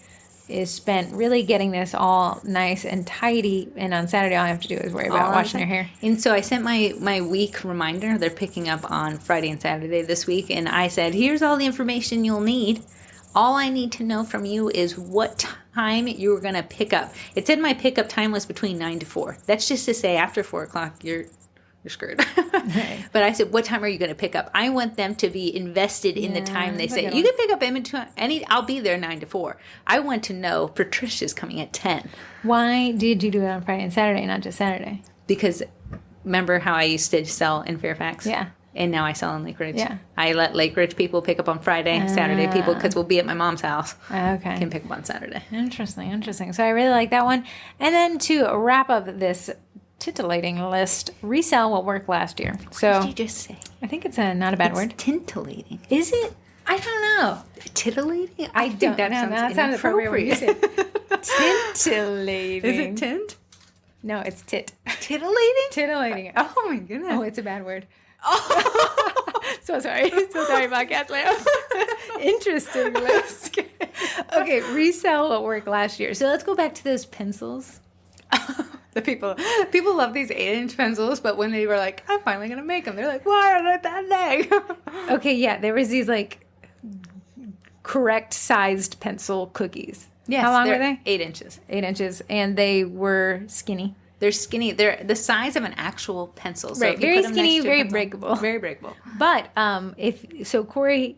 is spent really getting this all nice and tidy, and on Saturday all I have to do is worry about washing your hair. And so I sent my week reminder. They're picking up on Friday and Saturday this week, and I said, here's all the information you'll need. All I need to know from you is what time you're going to pick up. It said my pickup time was between 9 to 4. That's just to say after 4 o'clock, you're screwed. Right. But I said, what time are you going to pick up? I want them to be invested in the time they say. okay. You can pick up in between I'll be there 9 to 4. I want to know Patricia's coming at 10. Why did you do it on Friday and Saturday, not just Saturday? Because remember how I used to sell in Fairfax? Yeah. And now I sell in Lake Ridge. Yeah. I let Lake Ridge people pick up on Friday. Saturday people, because we'll be at my mom's house, Okay. can pick up on Saturday. Interesting. So I really like that one. And then to wrap up this titillating list, resell what worked last year. What So did you just say? I think it's not a bad word. Tintillating. Is it? I don't know. Titillating? I think that sounds appropriate when you say it. Titillating. Is it tint? No, it's tit. Titillating? Titillating. Oh my goodness. Oh, it's a bad word. So sorry, podcast land. Interesting list. Okay, resell what worked last year. So let's go back to those pencils. The people love these 8-inch pencils, but when they were like, I'm finally gonna make them, they're like, why are they that big? Okay, yeah, there was these like correct sized pencil cookies. Yes, How long they're were they? 8 inches. 8 inches, and they were skinny. They're skinny. They're the size of an actual pencil. So Right, if you very put them skinny, next to a very pencil- breakable. Very breakable. But Corey,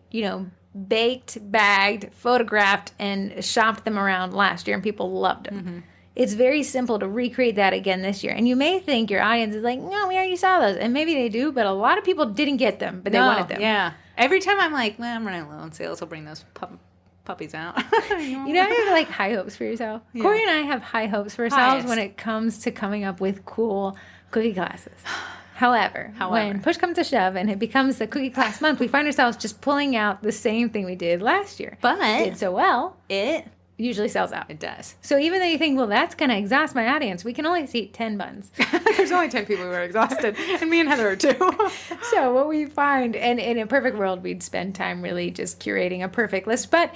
baked, bagged, photographed, and shopped them around last year, and people loved them. Mm-hmm. It's very simple to recreate that again this year. And you may think your audience is like, no, we already saw those. And maybe they do, but a lot of people didn't get them, but they wanted them. Yeah. Every time I'm like, well, I'm running low on sales, I'll bring those puppies out. You know, you have like high hopes for yourself. Yeah. Corey and I have high hopes for ourselves Highest. when it comes to coming up with cool cookie classes. However, when push comes to shove and it becomes the cookie class month, we find ourselves just pulling out the same thing we did last year. But Did so well, it usually sells out. does. So even though you think, well, that's going to exhaust my audience, we can only see 10 buns. There's only 10 people who are exhausted, and me and Heather are too. So what we find, and in a perfect world, we'd spend time really just curating a perfect list. But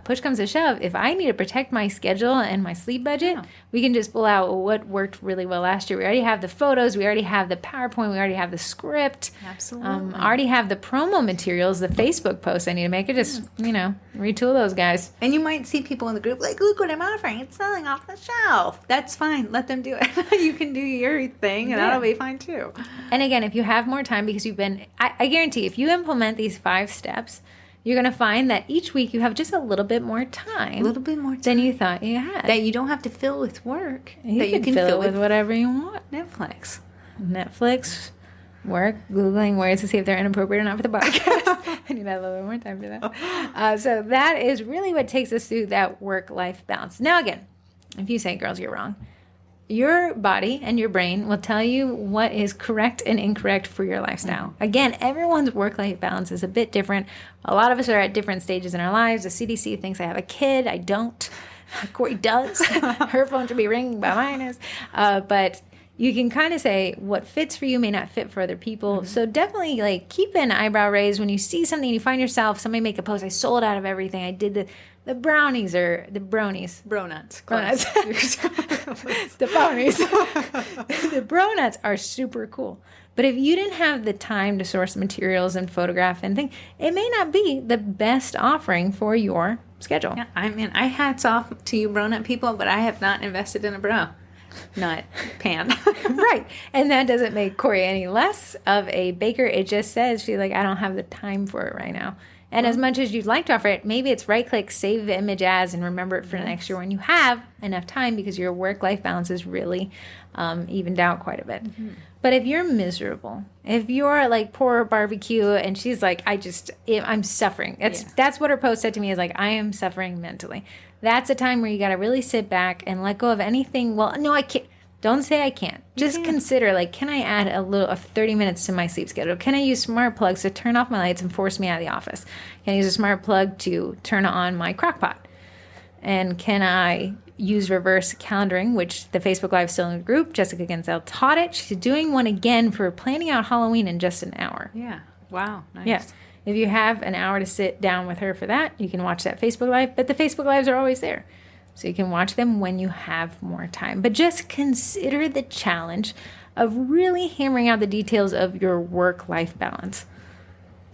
push comes to shove, if I need to protect my schedule and my sleep budget, we can just pull out what worked really well last year. We already have the photos. We already have the PowerPoint. We already have the script. Absolutely. I already have the promo materials, the Facebook posts I need to make. I just, retool those guys. And you might see people in the group like, look what I'm offering. It's selling off the shelf. That's fine. Let them do it. You can do your thing, and Yeah. that'll be fine too. And again, if you have more time, because I guarantee if you implement these 5 steps, you're going to find that each week you have just a little bit more time. A little bit more time. than you thought you had. That you don't have to fill with work. you that can fill it with whatever you want. Netflix. Netflix, work, Googling words to see if they're inappropriate or not for the podcast. I need a little bit more time for that. So that is really what takes us through that work-life balance. Now again, if you say, girls, you're wrong, your body and your brain will tell you what is correct and incorrect for your lifestyle. Again, everyone's work-life balance is a bit different. A lot of us are at different stages in our lives. The CDC thinks I have a kid. I don't. Corey does. Her phone should be ringing, but mine is. But you can kind of say what fits for you may not fit for other people. Mm-hmm. So definitely keep an eyebrow raised when you see something and you find yourself, somebody make a post, I sold out of everything. I did the brownies or the bronies. Bronuts. Bronuts. The ponies. The bronuts are super cool. But if you didn't have the time to source materials and photograph and think, it may not be the best offering for your schedule. Yeah, I mean, I hats off to you Bronut people, but I have not invested in a bro. Not pan. Right. And that doesn't make Corey any less of a baker. It just says she's like, I don't have the time for it right now. And as much as you'd like to offer it, maybe it's right-click, save the image as, and remember it for next year when you have enough time because your work-life balance is really evened out quite a bit. Mm-hmm. But if you're miserable, if you're like poor barbecue and she's like, I'm suffering. That's what her post said to me is like, I am suffering mentally. That's a time where you got to really sit back and let go of anything. Well, no, I can't. Don't say I can't. Just consider, can I add a 30 minutes to my sleep schedule? Can I use smart plugs to turn off my lights and force me out of the office? Can I use a smart plug to turn on my crock pot? And can I use reverse calendaring, which the Facebook Live still in the group, Jessica Gensel taught it. She's doing one again for planning out Halloween in just an hour. Yeah. Wow. Nice. Yeah. If you have an hour to sit down with her for that, you can watch that Facebook Live. But the Facebook Lives are always there. So you can watch them when you have more time. But just consider the challenge of really hammering out the details of your work-life balance.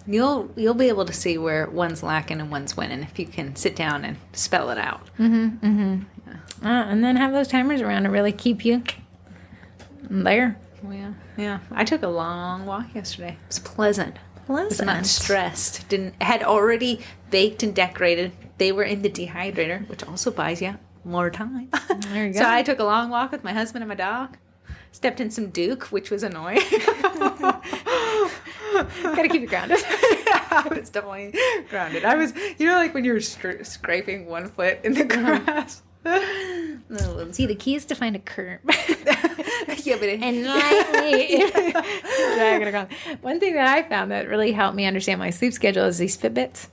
You'll be able to see where one's lacking and one's winning if you can sit down and spell it out. And then have those timers around to really keep you there. Yeah. I took a long walk yesterday. It was pleasant. I was not Pleasant. stressed. Had already baked and decorated. They were in the dehydrator, which also buys you more time. There you go. So I took a long walk with my husband and my dog. Stepped in some Duke, which was annoying. Gotta keep you grounded. I was definitely grounded. I was, like when you're scraping one foot in the grass. See, the key is to find a curb. Yeah, but And lightly drag it around. One thing that I found that really helped me understand my sleep schedule is these Fitbits.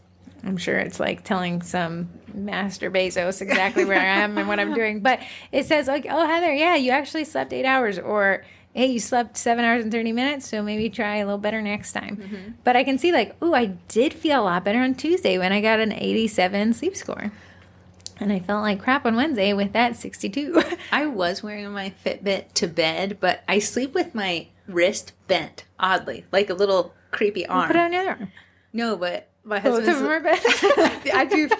I'm sure it's like telling some Master Bezos exactly where I am and what I'm doing. But it says, like, oh, Heather, yeah, you actually slept 8 hours. Or, hey, you slept 7 hours and 30 minutes, so maybe try a little better next time. But I can see, like, ooh, I did feel a lot better on Tuesday when I got an 87 sleep score. And I felt like crap on Wednesday with that 62. I was wearing my Fitbit to bed, but I sleep with my wrist bent, oddly, like a little creepy arm. Put it on your arm. No, but my Both husband's... of them are bent.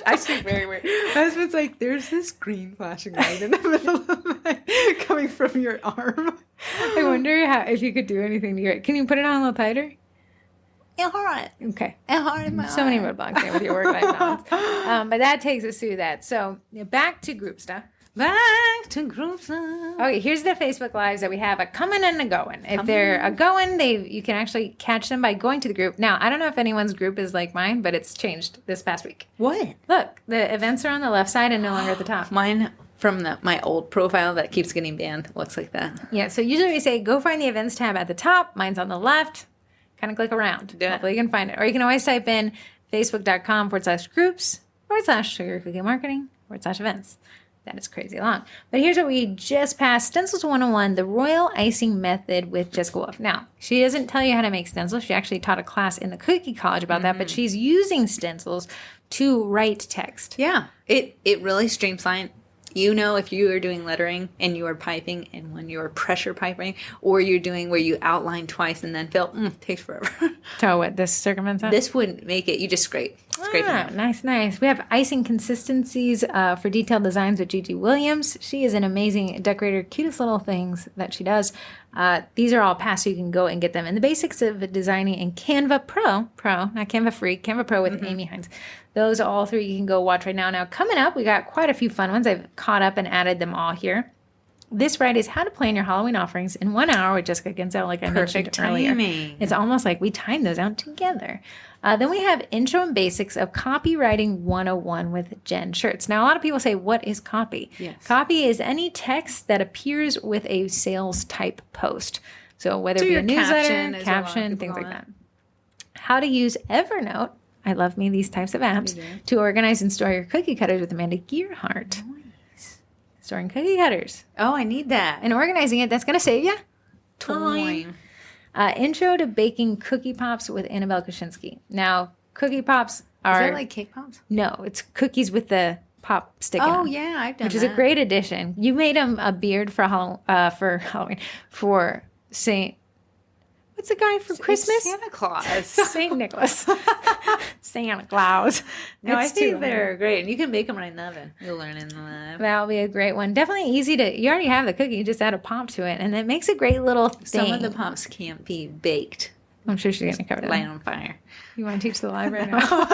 I sleep very weird. My husband's like, there's this green flashing light in the middle of my... coming from your arm. I wonder if you could do anything to it. Can you put it on a little tighter? It's hard. Okay. It's hard in my So many arm. roadblocks there with your work-life balance. But that takes us through that. So back to group stuff. Back to group stuff. Okay, here's the Facebook Lives that we have a coming and a going. If they're a going, you can actually catch them by going to the group. Now, I don't know if anyone's group is like mine, but it's changed this past week. What? Look, the events are on the left side and no longer at the top. Mine from my old profile that keeps getting banned looks like that. Yeah, so usually we say go find the events tab at the top. Mine's on the left. Kind of click around. Do it. Hopefully you can find it. Or you can always type in facebook.com/groups/sugarcookiemarketing/events. That is crazy long. But here's what we just passed. Stencils 101, the royal icing method with Jessica Wolf. Now, she doesn't tell you how to make stencils. She actually taught a class in the Cookie College about that, but she's using stencils to write text. Yeah. It really streamlined. If you are doing lettering and you are piping and when you're pressure piping, or you're doing where you outline twice and then fill, takes forever. So what, this circumvents that? This wouldn't make it. You just scrape it out. Nice. We have icing consistencies for detailed designs with Gigi Williams. She is an amazing decorator. Cutest little things that she does. These are all past, so you can go and get them. And the basics of designing in Canva Pro, not Canva Free, Canva Pro with Amy Hines. Those all three you can go watch right now. Now, coming up, we got quite a few fun ones. I've caught up and added them all here. This Friday is how to plan your Halloween offerings in 1 hour with Jessica Ginzel, like I mentioned earlier. Timing. It's almost like we timed those out together. Then we have Intro and Basics of Copywriting 101 with Jen Schertz. Now, a lot of people say, what is copy? Yes. Copy is any text that appears with a sales type post. So whether So it be your a newsletter, caption, as a lot of caption, people things call like it. that. How to use Evernote. I love me these types of apps to organize and store your cookie cutters with Amanda Gearhart. Nice. Storing cookie cutters Oh, I need that. and organizing it. That's going to save you Time. Intro to Baking Cookie Pops with Annabelle Krasinski. Now, cookie pops are... Is that like cake pops? No, it's cookies with the pop sticking Oh, on, yeah, I've done which that. is a great addition. You made him a beard for Halloween, for Saint... What's the guy for Christmas? Santa Claus. Saint Nicholas. Santa Claus. No, I It's think too they're great. And you can make them right in the oven. You'll learn in the oven. That'll be a great one. Definitely easy to... You already have the cookie. You just add a pop to it, and it makes a great little thing. Some of the pops can't be baked. I'm sure she's going to cover that. Light on fire. You want to teach the library now?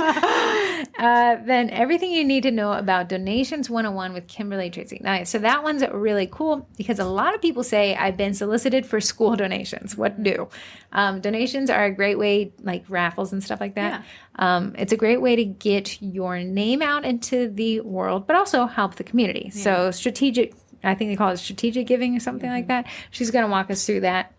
Then everything you need to know about Donations 101 with Kimberly Tracy. Nice. So that one's really cool because a lot of people say, I've been solicited for school donations. What do? Donations are a great way, like raffles and stuff like that. It's a great way to get your name out into the world, but also help the community. Yeah. So strategic, I think they call it strategic giving or something like that. She's going to walk us through that.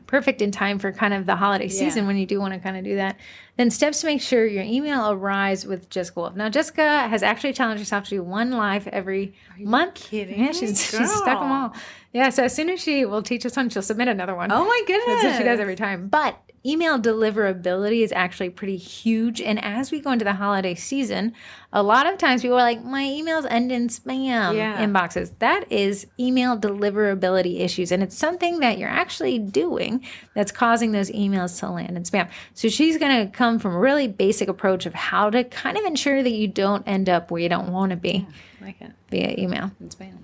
Perfect in time for kind of the holiday season when you do want to kind of do that. Then steps to make sure your email arrives with Jessica Wolf. Now, Jessica has actually challenged herself to do one live every month. Kidding? Yeah, she's stuck them all. Yeah, so as soon as she will teach us one, she'll submit another one. Oh my goodness. That's what she does every time. But email deliverability is actually pretty huge. And as we go into the holiday season, a lot of times people are like, my emails end in spam inboxes. That is email deliverability issues. And it's something that you're actually doing that's causing those emails to land in spam. So she's going to come from a really basic approach of how to kind of ensure that you don't end up where you don't want to be via email. And spam.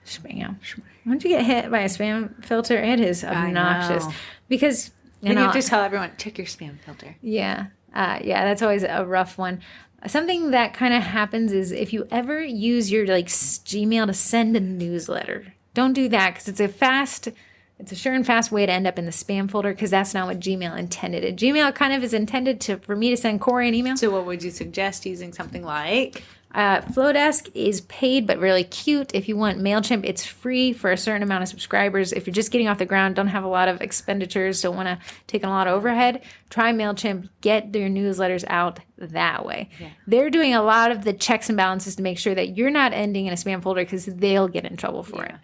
Spam. Once you get hit by a spam filter, it is obnoxious. Because you have to tell everyone, check your spam filter. Yeah. That's always a rough one. Something that kind of happens is if you ever use your Gmail to send a newsletter, don't do that because it's a sure and fast way to end up in the spam folder because that's not what Gmail intended. Gmail kind of is intended for me to send Corey an email. So what would you suggest using something like? Flowdesk is paid but really cute. If you want MailChimp, it's free for a certain amount of subscribers. If you're just getting off the ground, don't have a lot of expenditures, don't want to take on a lot of overhead, try MailChimp, get their newsletters out that way. Yeah. They're doing a lot of the checks and balances to make sure that you're not ending in a spam folder because they'll get in trouble for it.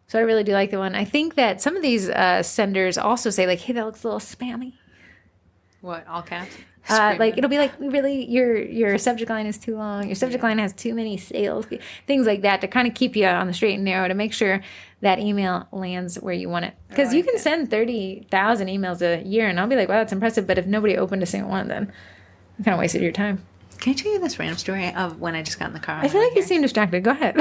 So I really do like the one. I think that some of these senders also say hey, that looks a little spammy. What, all caps? It'll be really your subject line is too long. Your subject line has too many sales, things like that to kind of keep you on the straight and narrow to make sure that email lands where you want it. Because you can send 30,000 emails a year, and I'll be like, wow, that's impressive. But if nobody opened a single one, then you kind of wasted your time. Can I tell you this random story of when I just got in the car? I feel like you seem distracted. Go ahead.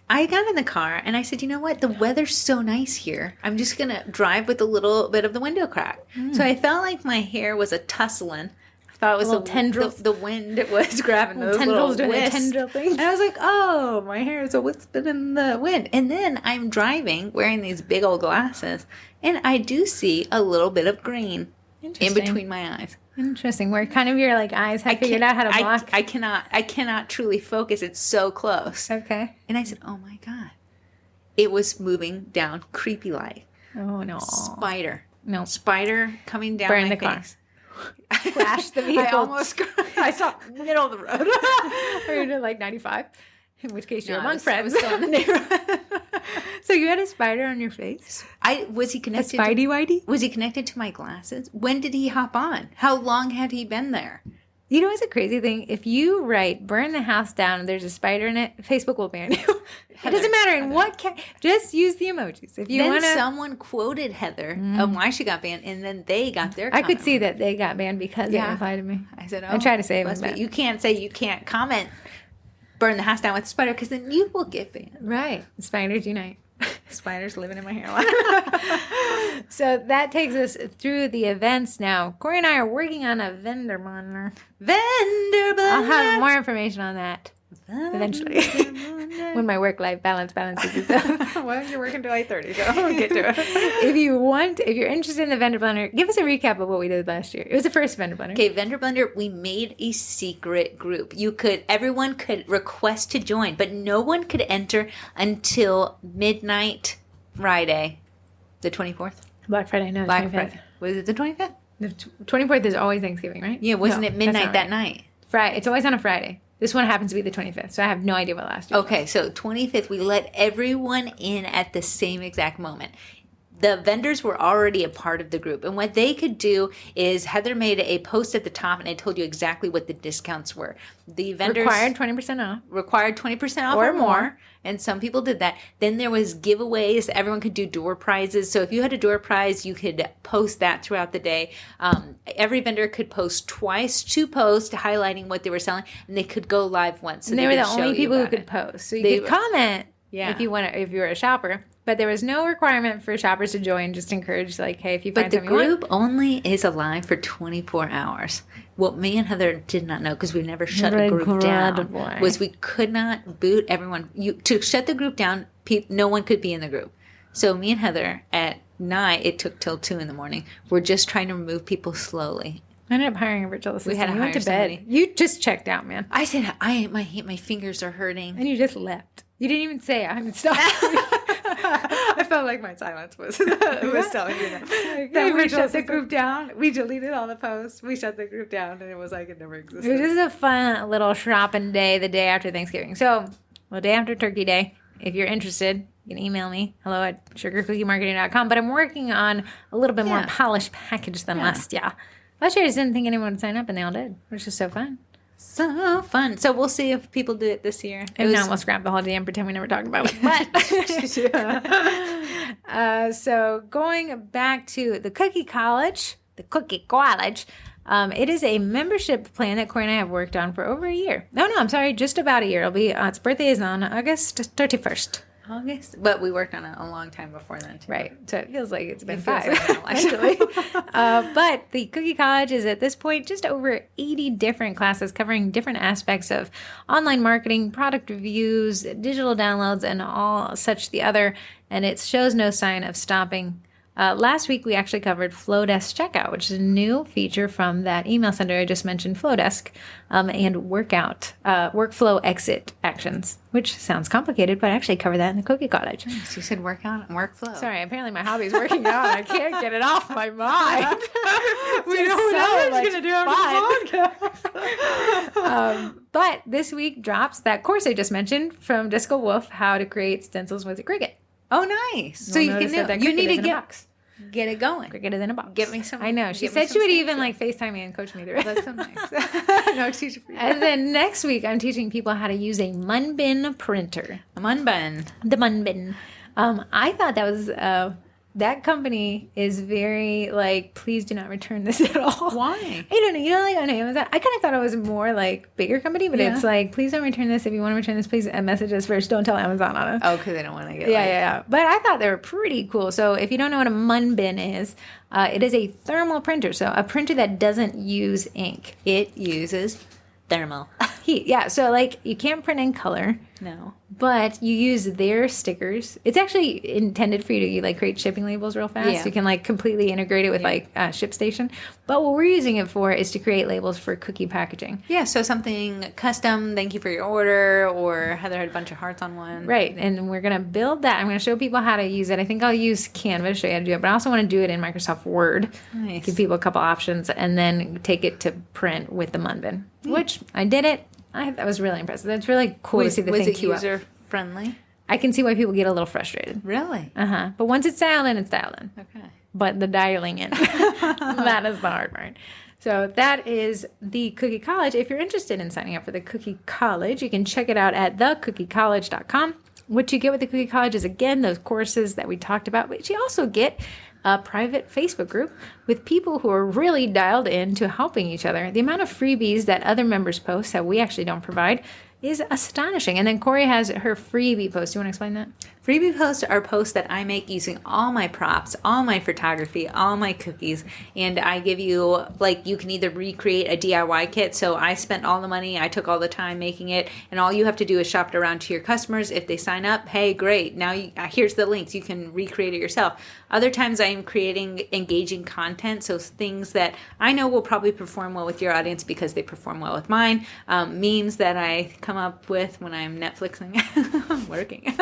I got in the car and I said, you know what? The weather's so nice here. I'm just going to drive with a little bit of the window crack. So I felt like my hair was a tussling. I thought it was tendrils. The wind was grabbing those tendrils little doing wisps. tendril things. And I was like, oh, my hair is a wisping in the wind. And then I'm driving wearing these big old glasses and I do see a little bit of green in between my eyes. Interesting. Where kind of your eyes have figured out how to block. I cannot truly focus. It's so close. Okay. And I said, oh my God. It was moving down creepy light. Oh no. Spider. No. Spider coming down Burn my the car. face. Crashed the vehicle. I saw middle of the road. Or you did 95. In which case you're among I friends. was still in the neighborhood. So you had a spider on your face? Was he connected? A Spidey-Whitey? Was he connected to my glasses? When did he hop on? How long had he been there? You know, it's a crazy thing. If you write "burn the house down" and there's a spider in it, Facebook will ban you. It doesn't matter in what just use the emojis. If you want to. Someone quoted Heather on why she got banned, and then they got their. I could see that they got banned because they replied to me. I said, I try to save them. You can't say you can't comment. Burn the house down with a spider because then you will get banned. Right. Spiders unite. Spiders living in my hairline. So that takes us through the events now. Corey and I are working on a vendor planner. I'll have more information on that eventually. When my work-life balance balances itself. Well, you're working till 8:30, so I'll get to it. If you're interested in the vendor planner, give us a recap of what we did last year. It was the first vendor planner. Okay, vendor planner, we made a secret group. Everyone could request to join, but no one could enter until midnight Friday, the 24th. Black Friday, no, Black 25th. Friday. Was it the 25th? The 24th is always Thanksgiving, right? Yeah, wasn't it midnight that night? Friday. It's always on a Friday. This one happens to be the 25th, so I have no idea what last year was. So 25th, we let everyone in at the same exact moment. The vendors were already a part of the group. And what they could do is Heather made a post at the top and it told you exactly what the discounts were. The vendors required 20% off. Required 20% off or more. And some people did that. Then there was giveaways. Everyone could do door prizes. So if you had a door prize, you could post that throughout the day. Every vendor could post twice, 2 posts highlighting what they were selling. And they could go live once. So and they were the only people who could post. So you could comment if you were a shopper. But there was no requirement for shoppers to join. Just encouraged, hey, if you find something you want. But the group only is alive for 24 hours. What me and Heather did not know, because we never shut a group down, was we could not boot everyone. To shut the group down, no one could be in the group. So me and Heather, at night, it took till 2 in the morning, we're just trying to remove people slowly. I ended up hiring a virtual assistant. We had to went to somebody. bed. You just checked out, man. I said, my fingers are hurting. And you just left. You didn't even say, I'm stopping. I felt like my silence was telling you that. Then we shut the group down. We deleted all the posts. We shut the group down, and it was like it never existed. It was just a fun little shopping day the day after Thanksgiving. So, day after Turkey Day, if you're interested, You can email me, hello@sugarcookiemarketing.com. But I'm working on a little bit more polished package than last year. Last year I just didn't think anyone would sign up, and they all did, which is so fun. So fun. So we'll see if people do it this year. If not, we'll scrap the whole day and pretend we never talked about it. But so going back to the Cookie College, it is a membership plan that Corey and I have worked on for over a year. No, I'm sorry, just about a year. It'll be its birthday is on August 31st. August, but we worked on it a long time before then too. Right, so it feels like it's been 5 now, actually. But the Cookie College is at this point just over 80 different classes covering different aspects of online marketing, product reviews, digital downloads, and all such the other. And it shows no sign of stopping. Last week, we actually covered Flowdesk Checkout, which is a new feature from that email center I just mentioned, Flowdesk, and workflow exit actions, which sounds complicated, but I actually covered that in the Cookie College. Nice. You said workout and workflow. Sorry, apparently my hobby is working out. I can't get it off my mind. We know what I was going to do after the podcast. But this week drops that course I just mentioned from Jessica Wolf, How to Create Stencils with a Cricut. Oh, nice. So you need to get it going. Cricut is in a box. Give me some. I know. She said she would even FaceTime me and coach me through it. That's so nice. No, teach it for you. And then next week, I'm teaching people how to use a Munbin printer. A Munbin. The Munbin. I thought that was... that company is very please do not return this at all. Why? I don't know. On Amazon, I kind of thought it was more bigger company, but it's please don't return this. If you want to return this, please message us first. Don't tell Amazon on it. Oh, because they don't want to get Yeah. But I thought they were pretty cool. So if you don't know what a Munbin is, it is a thermal printer. So a printer that doesn't use ink. It uses thermal heat. Yeah. So you can't print in color. No. But you use their stickers. It's actually intended for you to create shipping labels real fast. Yeah. You can completely integrate it with ShipStation. But what we're using it for is to create labels for cookie packaging. Yeah, so something custom, thank you for your order, or Heather had a bunch of hearts on one. Right, and we're going to build that. I'm going to show people how to use it. I think I'll use Canva to show you how to do it, but I also want to do it in Microsoft Word. Nice. Give people a couple options, and then take it to print with the Munbin, which I did it. That was really impressive. That's really cool to see the thing queue up. Was it user-friendly? I can see why people get a little frustrated. Really? Uh-huh. But once it's dialed in, it's dialed in. Okay. But the dialing in, that is the hard part. So that is the Cookie College. If you're interested in signing up for the Cookie College, you can check it out at thecookiecollege.com. What you get with the Cookie College is, again, those courses that we talked about, but you also get a private Facebook group with people who are really dialed in to helping each other. The amount of freebies that other members post that we actually don't provide is astonishing. And then Corey has her freebie post. Do you want to explain that? Freebie posts are posts that I make using all my props, all my photography, all my cookies, and I give you, you can either recreate a DIY kit, so I spent all the money, I took all the time making it, and all you have to do is shop it around to your customers. If they sign up, hey, great, now here's the links, you can recreate it yourself. Other times I am creating engaging content, so things that I know will probably perform well with your audience because they perform well with mine, memes that I come up with when I'm Netflixing. I'm working.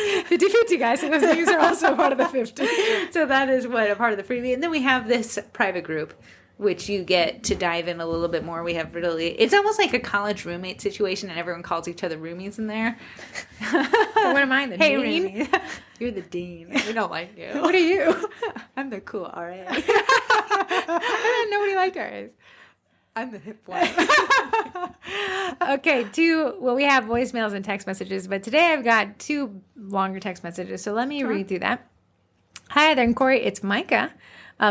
50-50, guys. And those things are also part of the 50. So that is a part of the freebie. And then we have this private group, which you get to dive in a little bit more. We have it's almost like a college roommate situation, and everyone calls each other roomies in there. So what am I, the dean? Roomie. You're the dean. We don't like you. What are you? I'm the cool RA. Nobody liked ours. I'm the hip one. Okay, we have voicemails and text messages, but today I've got 2 longer text messages, so let me read through that. Hi there, and Corey, it's Micah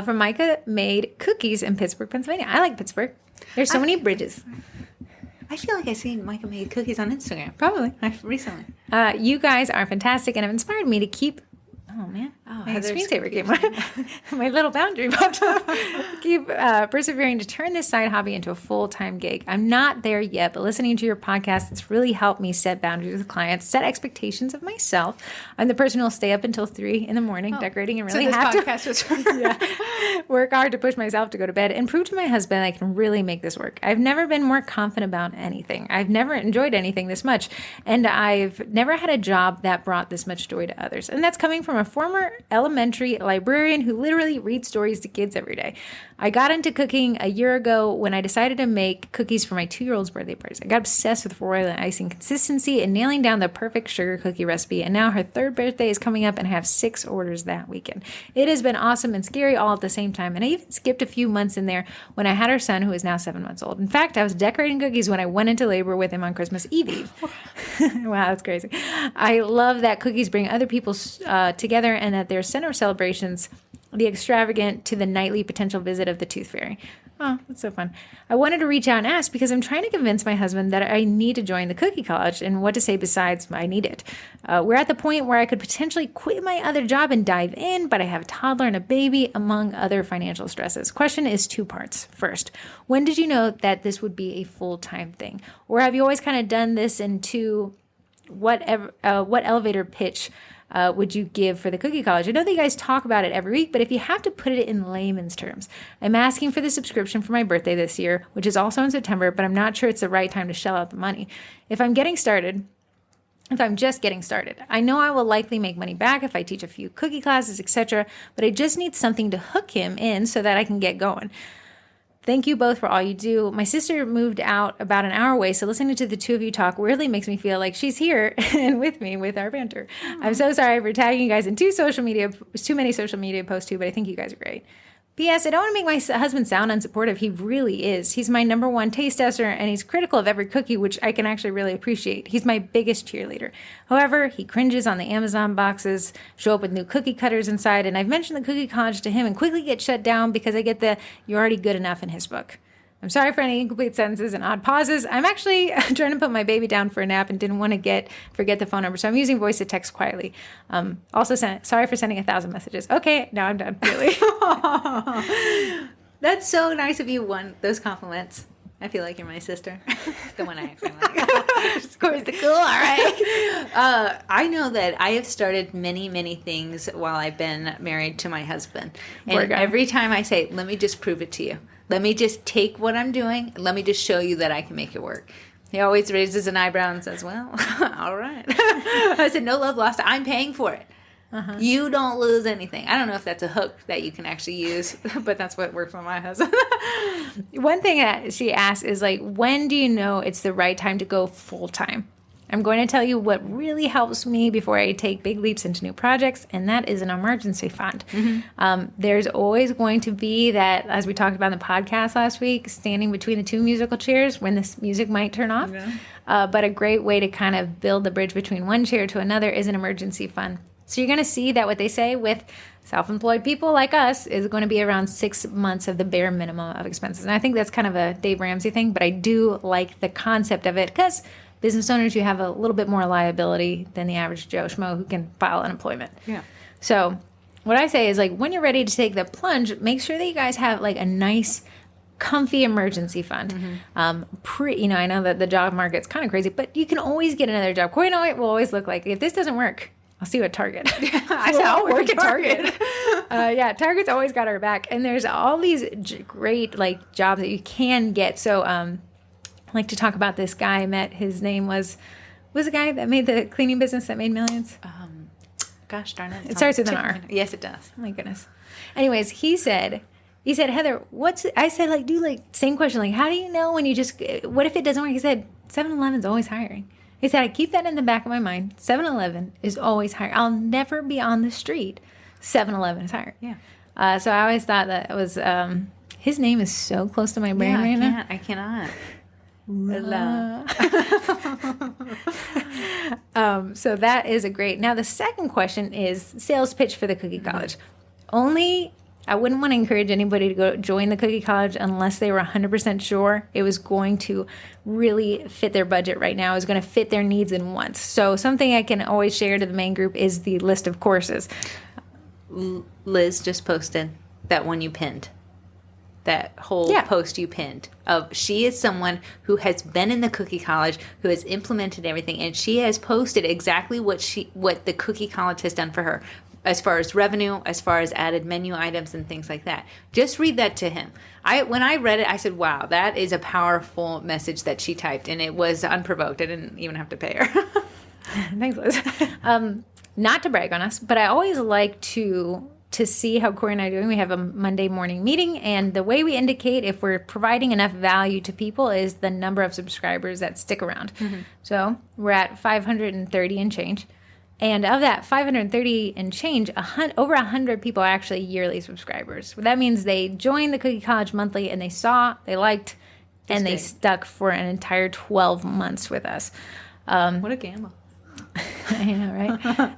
from Micah Made Cookies in Pittsburgh, Pennsylvania. I like Pittsburgh. There's so many bridges. I feel like I've seen Micah Made Cookies on Instagram. Probably. Recently. You guys are fantastic and have inspired me to keep... Oh, man. My screensaver came on. My little boundary popped up. Keep persevering to turn this side hobby into a full-time gig. I'm not there yet, but listening to your podcast, it's really helped me set boundaries with clients, set expectations of myself. I'm the person who will stay up until 3 in the morning decorating and really have to work hard to push myself to go to bed and prove to my husband I can really make this work. I've never been more confident about anything. I've never enjoyed anything this much, and I've never had a job that brought this much joy to others. And that's coming from a former elementary librarian who literally reads stories to kids every day. I got into cooking a year ago when I decided to make cookies for my 2-year-old's birthday parties. I got obsessed with royal and icing consistency and nailing down the perfect sugar cookie recipe. And now her 3rd birthday is coming up and I have 6 orders that weekend. It has been awesome and scary all at the same time. And I even skipped a few months in there when I had our son, who is now 7 months old. In fact, I was decorating cookies when I went into labor with him on Christmas Eve. Wow, that's crazy. I love that cookies bring other people together and that their center of celebrations, the extravagant to the nightly potential visit of the tooth fairy. Oh, that's so fun. I wanted to reach out and ask because I'm trying to convince my husband that I need to join the cookie college and what to say besides I need it. We're at the point where I could potentially quit my other job and dive in, but I have a toddler and a baby, among other financial stresses. Question is 2 parts. First, when did you know that this would be a full-time thing? Or have you always kind of done this into what elevator pitch would you give for the cookie college? I know that you guys talk about it every week, but if you have to put it in layman's terms, I'm asking for the subscription for my birthday this year, which is also in September, but I'm not sure it's the right time to shell out the money. If I'm just getting started, I know I will likely make money back if I teach a few cookie classes, etc., but I just need something to hook him in so that I can get going. Thank you both for all you do. My sister moved out about an hour away, so listening to the two of you talk weirdly makes me feel like she's here and with me with our banter. I'm so sorry for tagging you guys in too many social media posts too, but I think you guys are great. P.S. I don't want to make my husband sound unsupportive. He really is. He's my number one taste tester, and he's critical of every cookie, which I can actually really appreciate. He's my biggest cheerleader. However, he cringes on the Amazon boxes, show up with new cookie cutters inside, and I've mentioned the cookie college to him and quickly get shut down because I get the "you're already good enough" in his book. I'm sorry for any incomplete sentences and odd pauses. I'm actually trying to put my baby down for a nap and didn't want to forget the phone number, so I'm using voice to text quietly. Also, sorry for sending 1,000 messages. Okay, now I'm done. Really. That's so nice of you. Those compliments. I feel like you're my sister. The one I actually like. Of course, the cool. All right. I know that I have started many, many things while I've been married to my husband. And every time I say, let me just prove it to you. Let me just take what I'm doing. Let me just show you that I can make it work. He always raises an eyebrow and says, well, all right. I said, no love lost. I'm paying for it. Uh-huh. You don't lose anything. I don't know if that's a hook that you can actually use, but that's what worked for my husband. One thing that she asked is like, when do you know it's the right time to go full time? I'm going to tell you what really helps me before I take big leaps into new projects, and that is an emergency fund. Mm-hmm. There's always going to be that, as we talked about in the podcast last week, standing between the two musical chairs when this music might turn off. Yeah. But a great way to kind of build the bridge between one chair to another is an emergency fund. So you're going to see that what they say with self-employed people like us is going to be around 6 months of the bare minimum of expenses. And I think that's kind of a Dave Ramsey thing, but I do like the concept of it because business owners, you have a little bit more liability than the average Joe Schmo who can file unemployment. Yeah. So what I say is like when you're ready to take the plunge, make sure that you guys have like a nice, comfy emergency fund. Mm-hmm. I know that the job market's kind of crazy, but you can always get another job. Corey and I will always look like, if this doesn't work, I'll see you at Target. I'll work at Target. Target's always got our back. And there's all these great like jobs that you can get. So I like to talk about this guy I met. His name was the guy that made the cleaning business that made millions? Gosh darn it. It starts with an R. Yes, it does. Oh my goodness. Anyways, he said, Heather, I said, like, do like same question. Like, how do you know when you what if it doesn't work? He said, 7-Eleven's always hiring. He said, I keep that in the back of my mind. 7-Eleven is always hiring. I'll never be on the street. 7-Eleven is hiring. Yeah. So I always thought that it was, his name is so close to my brain right now. I cannot. So that is a great. Now the second question is sales pitch for the cookie college. I wouldn't want to encourage anybody to go join the cookie college unless they were 100% sure it was going to really fit their budget right now, is going to fit their needs and wants. So something I can always share to the main group is the list of courses. Liz just posted that one you pinned. That whole post you pinned of she is someone who has been in the cookie college, who has implemented everything, and she has posted exactly what the cookie college has done for her as far as revenue, as far as added menu items and things like that. Just read that to him. When I read it, I said, wow, that is a powerful message that she typed, and it was unprovoked. I didn't even have to pay her. Thanks, Liz. not to brag on us, but I always like to see how Corey and I are doing. We have a Monday morning meeting, and the way we indicate if we're providing enough value to people is the number of subscribers that stick around. So we're at 530 and change. And of that 530 and change, over 100 people are actually yearly subscribers. That means they joined the Cookie College monthly and they saw, they liked, and they stuck for an entire 12 months with us. What a gamble. I know, right?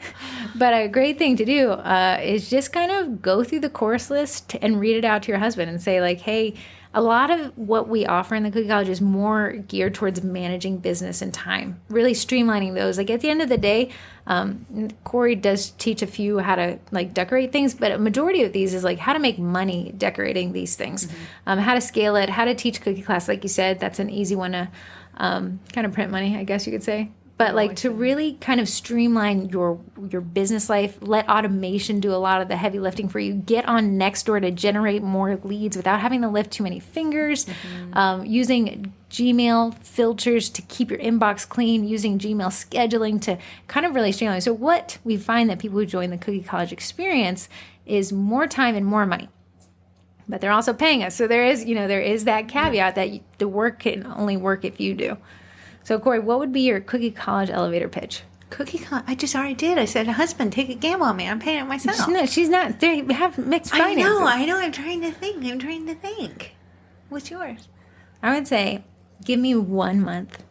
But a great thing to do is just kind of go through the course list and read it out to your husband and say, like, hey, a lot of what we offer in the Cookie College is more geared towards managing business and time, really streamlining those. Like at the end of the day, Corey does teach a few how to like decorate things, but a majority of these is like how to make money decorating these things, how to scale it, how to teach cookie class. Like you said, that's an easy one to kind of print money, I guess you could say. But like to really kind of streamline your business life, let automation do a lot of the heavy lifting for you. Get on Nextdoor to generate more leads without having to lift too many fingers. Using Gmail filters to keep your inbox clean. Using Gmail scheduling to kind of really streamline. So what we find that people who join the Cookie College experience is more time and more money. But they're also paying us. So there is that caveat that the work can only work if you do. So, Corey, what would be your Cookie College elevator pitch? Cookie College? I just already did. I said, husband, take a gamble on me. I'm paying it myself. No, she's not. They have mixed finances. I know. I'm trying to think. What's yours? I would say, give me 1 month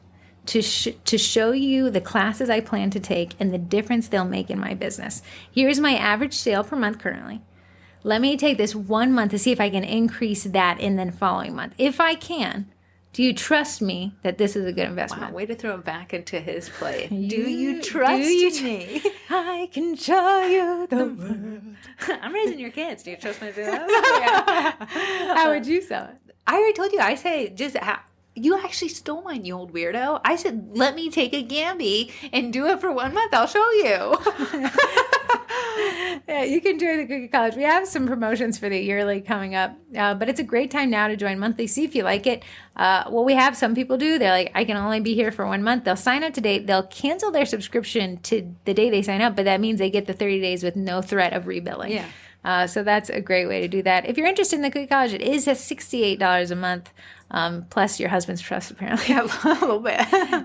to show you the classes I plan to take and the difference they'll make in my business. Here's my average sale per month currently. Let me take this 1 month to see if I can increase that in the following month. If I can, do you trust me that this is a good investment? Wow, way to throw it back into his play. Do you trust me? I can show you the world. I'm raising your kids. Do you trust me to do that? How would you sell it? I already told you. I say you actually stole mine, you old weirdo. I said, let me take a Gamby and do it for 1 month. I'll show you. Yeah, you can join the Cookie College. We have some promotions for the yearly coming up, but it's a great time now to join monthly. See if you like it. What we have some people do, they're like, I can only be here for 1 month. They'll sign up today. They'll cancel their subscription to the day they sign up, but that means they get the 30 days with no threat of rebilling. Yeah. So that's a great way to do that. If you're interested in the Cookie College, it is at $68 a month. Plus your husband's trust, apparently. A little bit.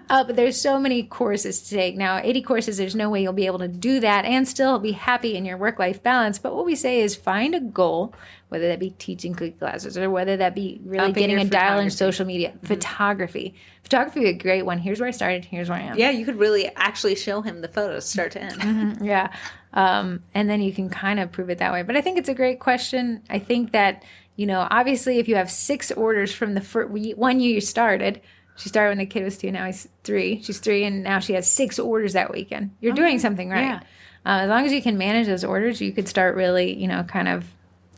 But there's so many courses to take. Now, 80 courses, there's no way you'll be able to do that and still be happy in your work-life balance. But what we say is find a goal, whether that be teaching cookie classes or whether that be really getting a dial in social media. Photography. Photography would be a great one. Here's where I started. Here's where I am. Yeah, you could really actually show him the photos start to end. Yeah. And then you can kind of prove it that way. But I think it's a great question. I think that, obviously if you have 6 orders from the first 1 year you started, she started when the kid was 2, now he's 3. She's 3 and now she has 6 orders that weekend. You're doing something right. Yeah. As long as you can manage those orders, you could start really, kind of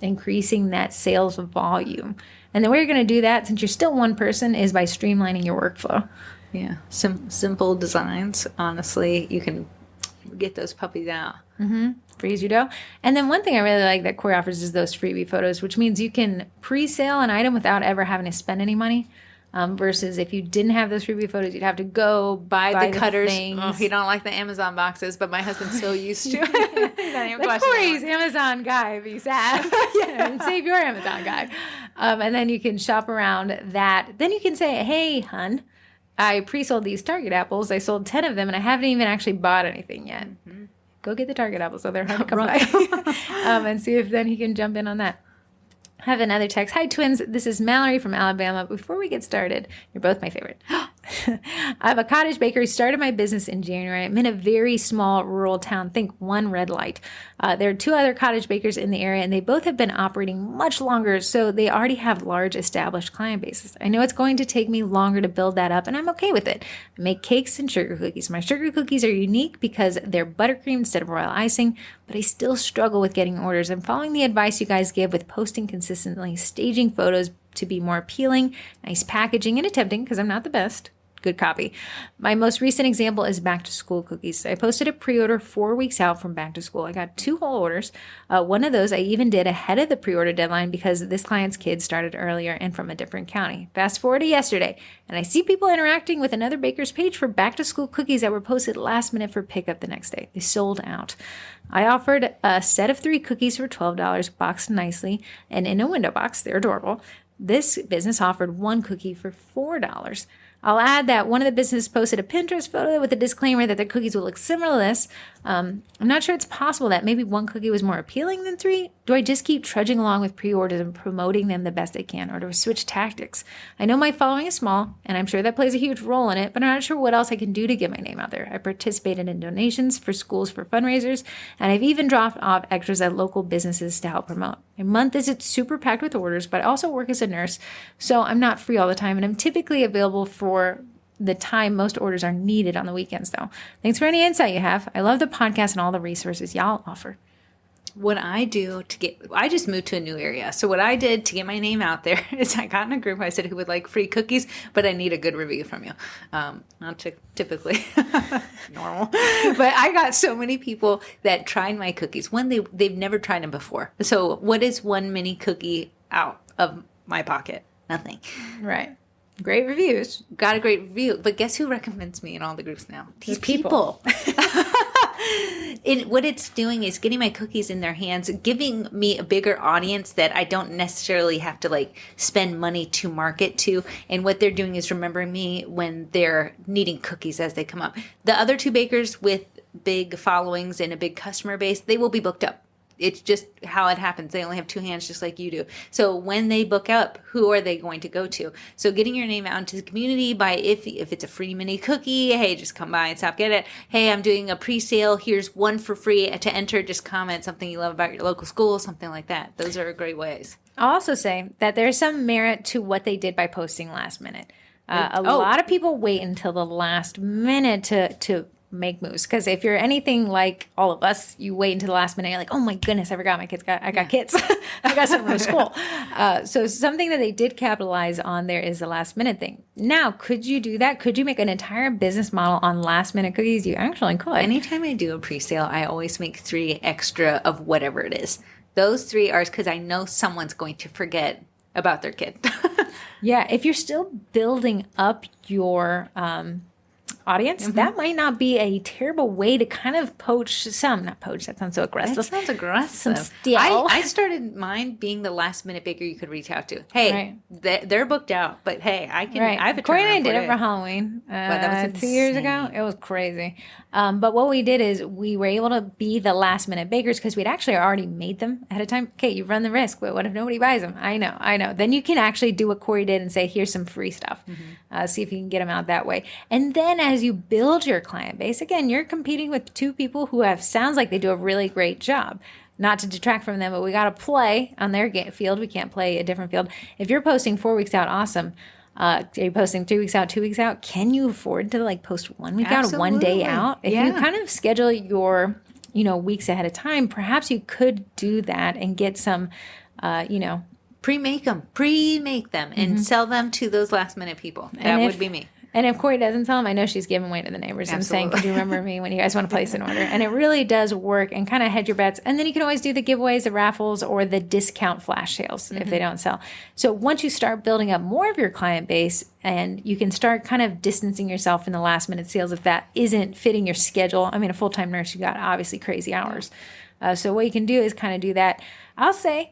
increasing that sales volume. And the way you're going to do that, since you're still one person, is by streamlining your workflow. Yeah. Simple designs. Honestly, you can get those puppies out. Freeze your dough. And then one thing I really like that Corey offers is those freebie photos, which means you can pre-sale an item without ever having to spend any money. Versus if you didn't have those freebie photos, you'd have to go buy the cutters. Oh, you don't like the Amazon boxes, but my husband's so used to it. Like Corey's Amazon guy, be sad. Yeah, save your Amazon guy. And then you can shop around that. Then you can say, hey, hun, I pre-sold these Target apples. I sold 10 of them, and I haven't even actually bought anything yet. Go get the Target apples so they're hard to come by. And see if then he can jump in on that. I have another text. Hi, twins. This is Mallory from Alabama. Before we get started, you're both my favorite. I have a cottage bakery. Started my business in January. I'm in a very small rural town. Think 1 red light. There are 2 other cottage bakers in the area, and they both have been operating much longer, so they already have large established client bases. I know it's going to take me longer to build that up, and I'm okay with it. I make cakes and sugar cookies. My sugar cookies are unique because they're buttercream instead of royal icing, but I still struggle with getting orders. I'm following the advice you guys give with posting consistently, staging photos to be more appealing, nice packaging, and attempting, because I'm not the best, good copy. My most recent example is back to school cookies. I posted a pre-order 4 weeks out from back to school. I got 2 whole orders. One of those I even did ahead of the pre-order deadline because this client's kids started earlier and from a different county. Fast forward to yesterday, and I see people interacting with another baker's page for back to school cookies that were posted last minute for pickup the next day. They sold out. I offered a set of 3 cookies for $12, boxed nicely, and in a window box. They're adorable. This business offered 1 cookie for $4. I'll add that one of the businesses posted a Pinterest photo with a disclaimer that their cookies will look similar to this. I'm not sure it's possible that maybe 1 cookie was more appealing than 3. Do I just keep trudging along with pre-orders and promoting them the best I can, or do I switch tactics? I know my following is small, and I'm sure that plays a huge role in it, but I'm not sure what else I can do to get my name out there. I participated in donations for schools for fundraisers, and I've even dropped off extras at local businesses to help promote. My month is super packed with orders, but I also work as a nurse, so I'm not free all the time, and I'm typically available for the time most orders are needed on the weekends, though. Thanks for any insight you have. I love the podcast and all the resources y'all offer. What I do I just moved to a new area. So what I did to get my name out there is I got in a group. I said, who would like free cookies, but I need a good review from you. Not typically normal, but I got so many people that tried my cookies when they've never tried them before. So what is 1 mini cookie out of my pocket? Nothing. Right. Great reviews. Got a great review. But guess who recommends me in all the groups now? These people. What it's doing is getting my cookies in their hands, giving me a bigger audience that I don't necessarily have to spend money to market to. And what they're doing is remembering me when they're needing cookies as they come up. The other 2 bakers with big followings and a big customer base, they will be booked up. It's just how it happens. They only have 2 hands just like you do. So when they book up, who are they going to go to? So getting your name out into the community by if it's a free mini cookie, hey, just come by and stop, get it. Hey, I'm doing a pre-sale. Here's 1 for free to enter. Just comment something you love about your local school, something like that. Those are great ways. I'll also say that there's some merit to what they did by posting last minute. A lot of people wait until the last minute to make moves, because if you're anything like all of us, you wait until the last minute. You're like, oh my goodness, I forgot I got kids. I got something for school. So something that they did capitalize on there is the last minute thing. Now, could you do that? Could you make an entire business model on last minute cookies? You actually could. Anytime I do a pre-sale, I always make 3 extra of whatever it is. Those 3 are because I know someone's going to forget about their kid. Yeah, if you're still building up your audience, that might not be a terrible way to kind of not poach, that sounds so aggressive. That sounds aggressive. Steal. I started mine being the last minute baker you could reach out to. Hey, they're booked out, but hey, I can. I have a Corey and I did it for Halloween that was 2 years ago. It was crazy. But what we did is we were able to be the last minute bakers because we'd actually already made them ahead of time. Okay, you run the risk, but what if nobody buys them? I know. Then you can actually do what Corey did and say, here's some free stuff. See if you can get them out that way. And then as you build your client base, again, you're competing with 2 people who sounds like they do a really great job. Not to detract from them, but we got to play on their field. We can't play a different field. If you're posting 4 weeks out, awesome. Are you posting 3 weeks out, 2 weeks out? Can you afford to post 1 week out, 1 day out? If you kind of schedule your, weeks ahead of time, perhaps you could do that and get some, pre-make them and sell them to those last minute people. That would be me. And if Corey doesn't sell them, I know she's giving away to the neighbors and saying, could you remember me when you guys want to place an order? And it really does work, and kind of hedge your bets. And then you can always do the giveaways, the raffles, or the discount flash sales if they don't sell. So once you start building up more of your client base, and you can start kind of distancing yourself in the last minute sales if that isn't fitting your schedule. I mean, a full-time nurse, you got obviously crazy hours. So what you can do is kind of do that. I'll say,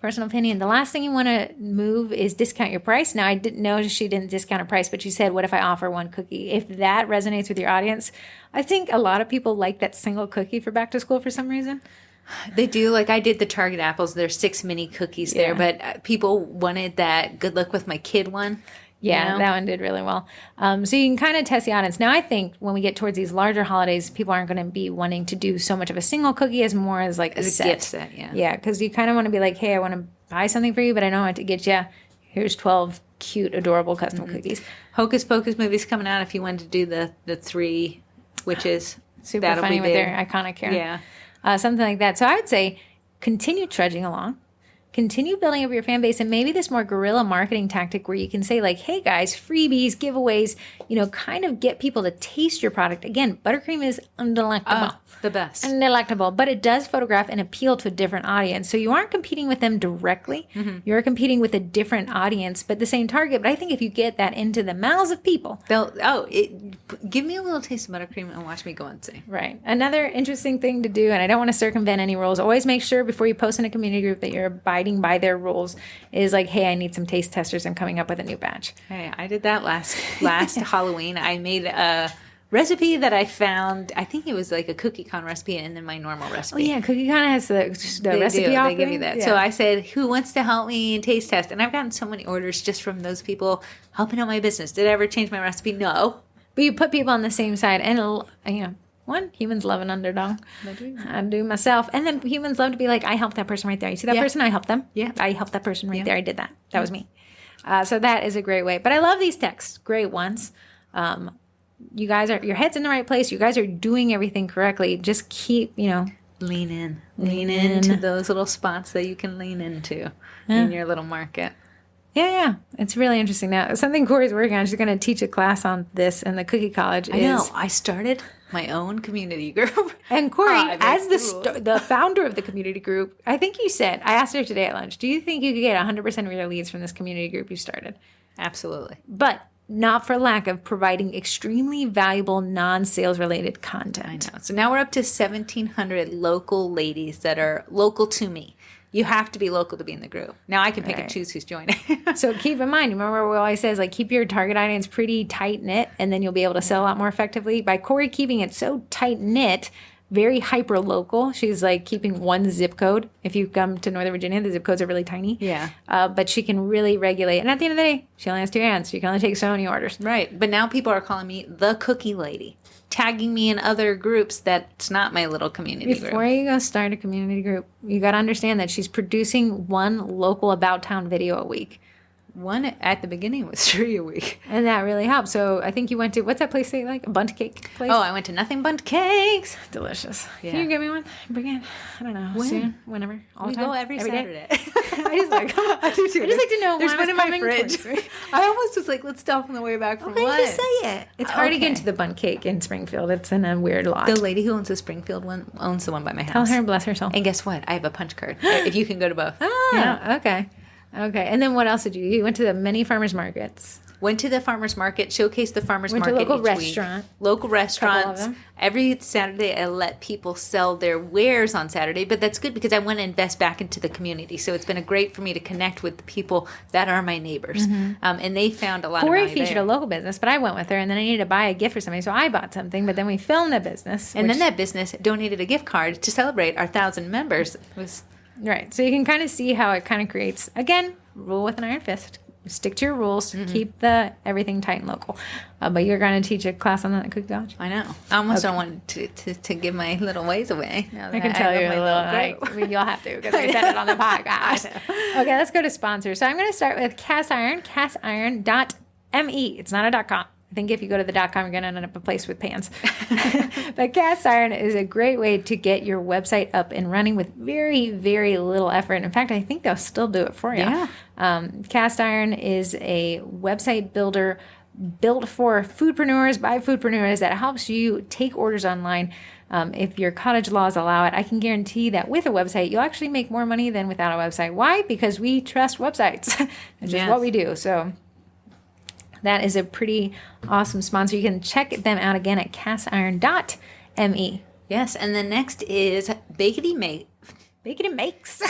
personal opinion, the last thing you want to move is discount your price. Now, I didn't know she didn't discount her price, but she said, what if I offer 1 cookie? If that resonates with your audience, I think a lot of people like that single cookie for back to school for some reason. They do. I did the Target apples. There's 6 mini cookies there, but people wanted that good luck with my kid one. Yeah, that one did really well. So you can kind of test the audience. Now, I think when we get towards these larger holidays, people aren't going to be wanting to do so much of a single cookie as more as a set. Gift set, yeah. Yeah, because you kind of want to be like, hey, I want to buy something for you, but I don't want to get you. Here's 12 cute, adorable custom cookies. Hocus Pocus movie's coming out if you wanted to do the 3 witches. Super funny with their iconic hair. Yeah. Something like that. So I would say continue trudging along. continue building up your fan base, and maybe this more guerrilla marketing tactic where you can say like, hey guys, freebies, giveaways, kind of get people to taste your product. Again, buttercream is undelectable. The best. Undelectable, but it does photograph and appeal to a different audience. So you aren't competing with them directly. You're competing with a different audience, but the same target. But I think if you get that into the mouths of people, give me a little taste of buttercream and watch me go insane. Right. Another interesting thing to do, and I don't want to circumvent any rules, always make sure before you post in a community group that you're abiding by their rules, is like, hey, I need some taste testers. I'm coming up with a new batch. Hey, I did that last Halloween. I made a recipe that I found. I think it was like a cookie con recipe and then my normal recipe. Oh yeah, cookie con has the recipe offering. They give you that. Yeah. So I said, who wants to help me taste test? And I've gotten so many orders just from those people helping out my business. Did I ever change my recipe? No. But you put people on the same side, and humans love an underdog. I do myself. And then humans love to be like, I helped that person right there. You see that person? I helped them. Yeah. I helped that person right there. I did that. That was me. So that is a great way. But I love these texts. Great ones. You guys your head's in the right place. You guys are doing everything correctly. Just keep, lean into those little spots that you can lean into in your little market. Yeah. It's really interesting. Now, something Corey's working on, she's going to teach a class on this in the Cookie College. I know. I started my own community group. And Corey, as the founder of the community group, I think you said, I asked her today at lunch, do you think you could get 100% of your leads from this community group you started? Absolutely. But not for lack of providing extremely valuable non-sales related content. I know. So now we're up to 1,700 local ladies that are local to me. You have to be local to be in the group. Now I can pick and choose who's joining. So keep in mind, remember what we always says, like keep your target audience pretty tight knit, and then you'll be able to sell a lot more effectively. By Corey keeping it so tight knit, very hyper local. She's like keeping one zip code. If you come to Northern Virginia, the zip codes are really tiny. Yeah. But she can really regulate. And at the end of the day, she only has 2 hands. So you can only take so many orders. Right. But now people are calling me the cookie lady, tagging me in other groups that's not my little community group. Before you go start a community group, you got to understand that she's producing one local about town video a week. One at the beginning was 3 a week. And that really helped. So I think you went to, what's that place that you like? A bundt cake place? Oh, I went to Nothing Bundt Cakes. Delicious. Yeah. Can you give me one? Bring it. I don't know. When? Soon? Whenever. All we the time? go every Saturday. I just like to know. There's one in my fridge. I almost was like, let's stop on the way back from lunch. Just say it. It's hard to get into the bundt cake in Springfield. It's in a weird lot. The lady who owns the Springfield one owns the one by my house. Tell her, bless her soul. And guess what? I have a punch card. If you can go to both. Yeah. Okay. And then what else did you do? You went to the many farmers markets. Went to the farmers market, showcased the farmers market Went to local restaurant. Local restaurants. Every Saturday I let people sell their wares on Saturday, but that's good because I want to invest back into the community. So it's been great for me to connect with the people that are my neighbors. And they found a lot Corey of money featured a local business, but I went with her, and then I needed to buy a gift for somebody, so I bought something, but then we filmed that business. And then that business donated a gift card to celebrate our 1,000 members. It was right. So you can kind of see how it kind of creates, again, rule with an iron fist. Stick to your rules. Keep everything tight and local. But you're going to teach a class on that at Cookie College? I know. I almost don't want to give my little ways away. I can tell you a little. You'll have to because I said it on the podcast. Okay, let's go to sponsors. So I'm going to start with Cast Iron, castiron.me. It's not a .com. I think if you go to the .com, you're going to end up a place with pans. But Cast Iron is a great way to get your website up and running with very, very little effort. In fact, I think they'll still do it for you. Yeah. Cast Iron is a website builder built for foodpreneurs by foodpreneurs that helps you take orders online. If your cottage laws allow it, I can guarantee that with a website, you'll actually make more money than without a website. Why? Because we trust websites. It's just what we do. So that is a pretty awesome sponsor. You can check them out again at castiron.me. Yes, and the next is Bakety Make. Bakety Makes.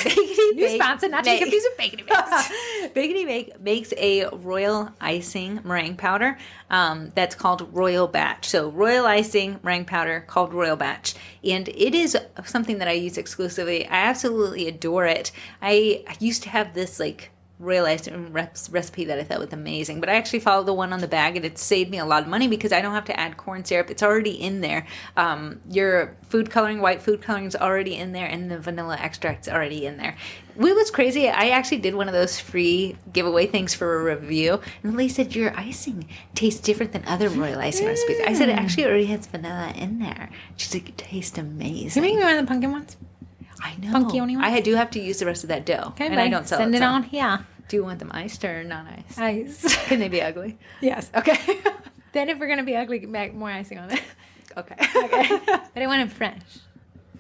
New sponsor, not to be confused with Bakety Makes. Bakety Make makes a royal icing meringue powder that's called Royal Batch. So royal icing meringue powder called Royal Batch. And it is something that I use exclusively. I absolutely adore it. I used to have this royal icing recipe that I thought was amazing, but I actually followed the one on the bag, and it saved me a lot of money because I don't have to add corn syrup. It's already in there. Your food coloring, white food coloring is already in there, and the vanilla extract's already in there. What was crazy, I actually did one of those free giveaway things for a review, and Lee said, your icing tastes different than other royal icing recipes. I said, it actually already has vanilla in there. She's like, it tastes amazing. Can you make me one of the pumpkin ones? I know. Funky only ones. I do have to use the rest of that dough. Okay, and buddy. I don't sell Send it. it on. Yeah. Do you want them iced or non-iced? Ice. Can they be ugly? Yes. Okay. Then if we're going to be ugly, make more icing on it. Okay. Okay. But I want them fresh.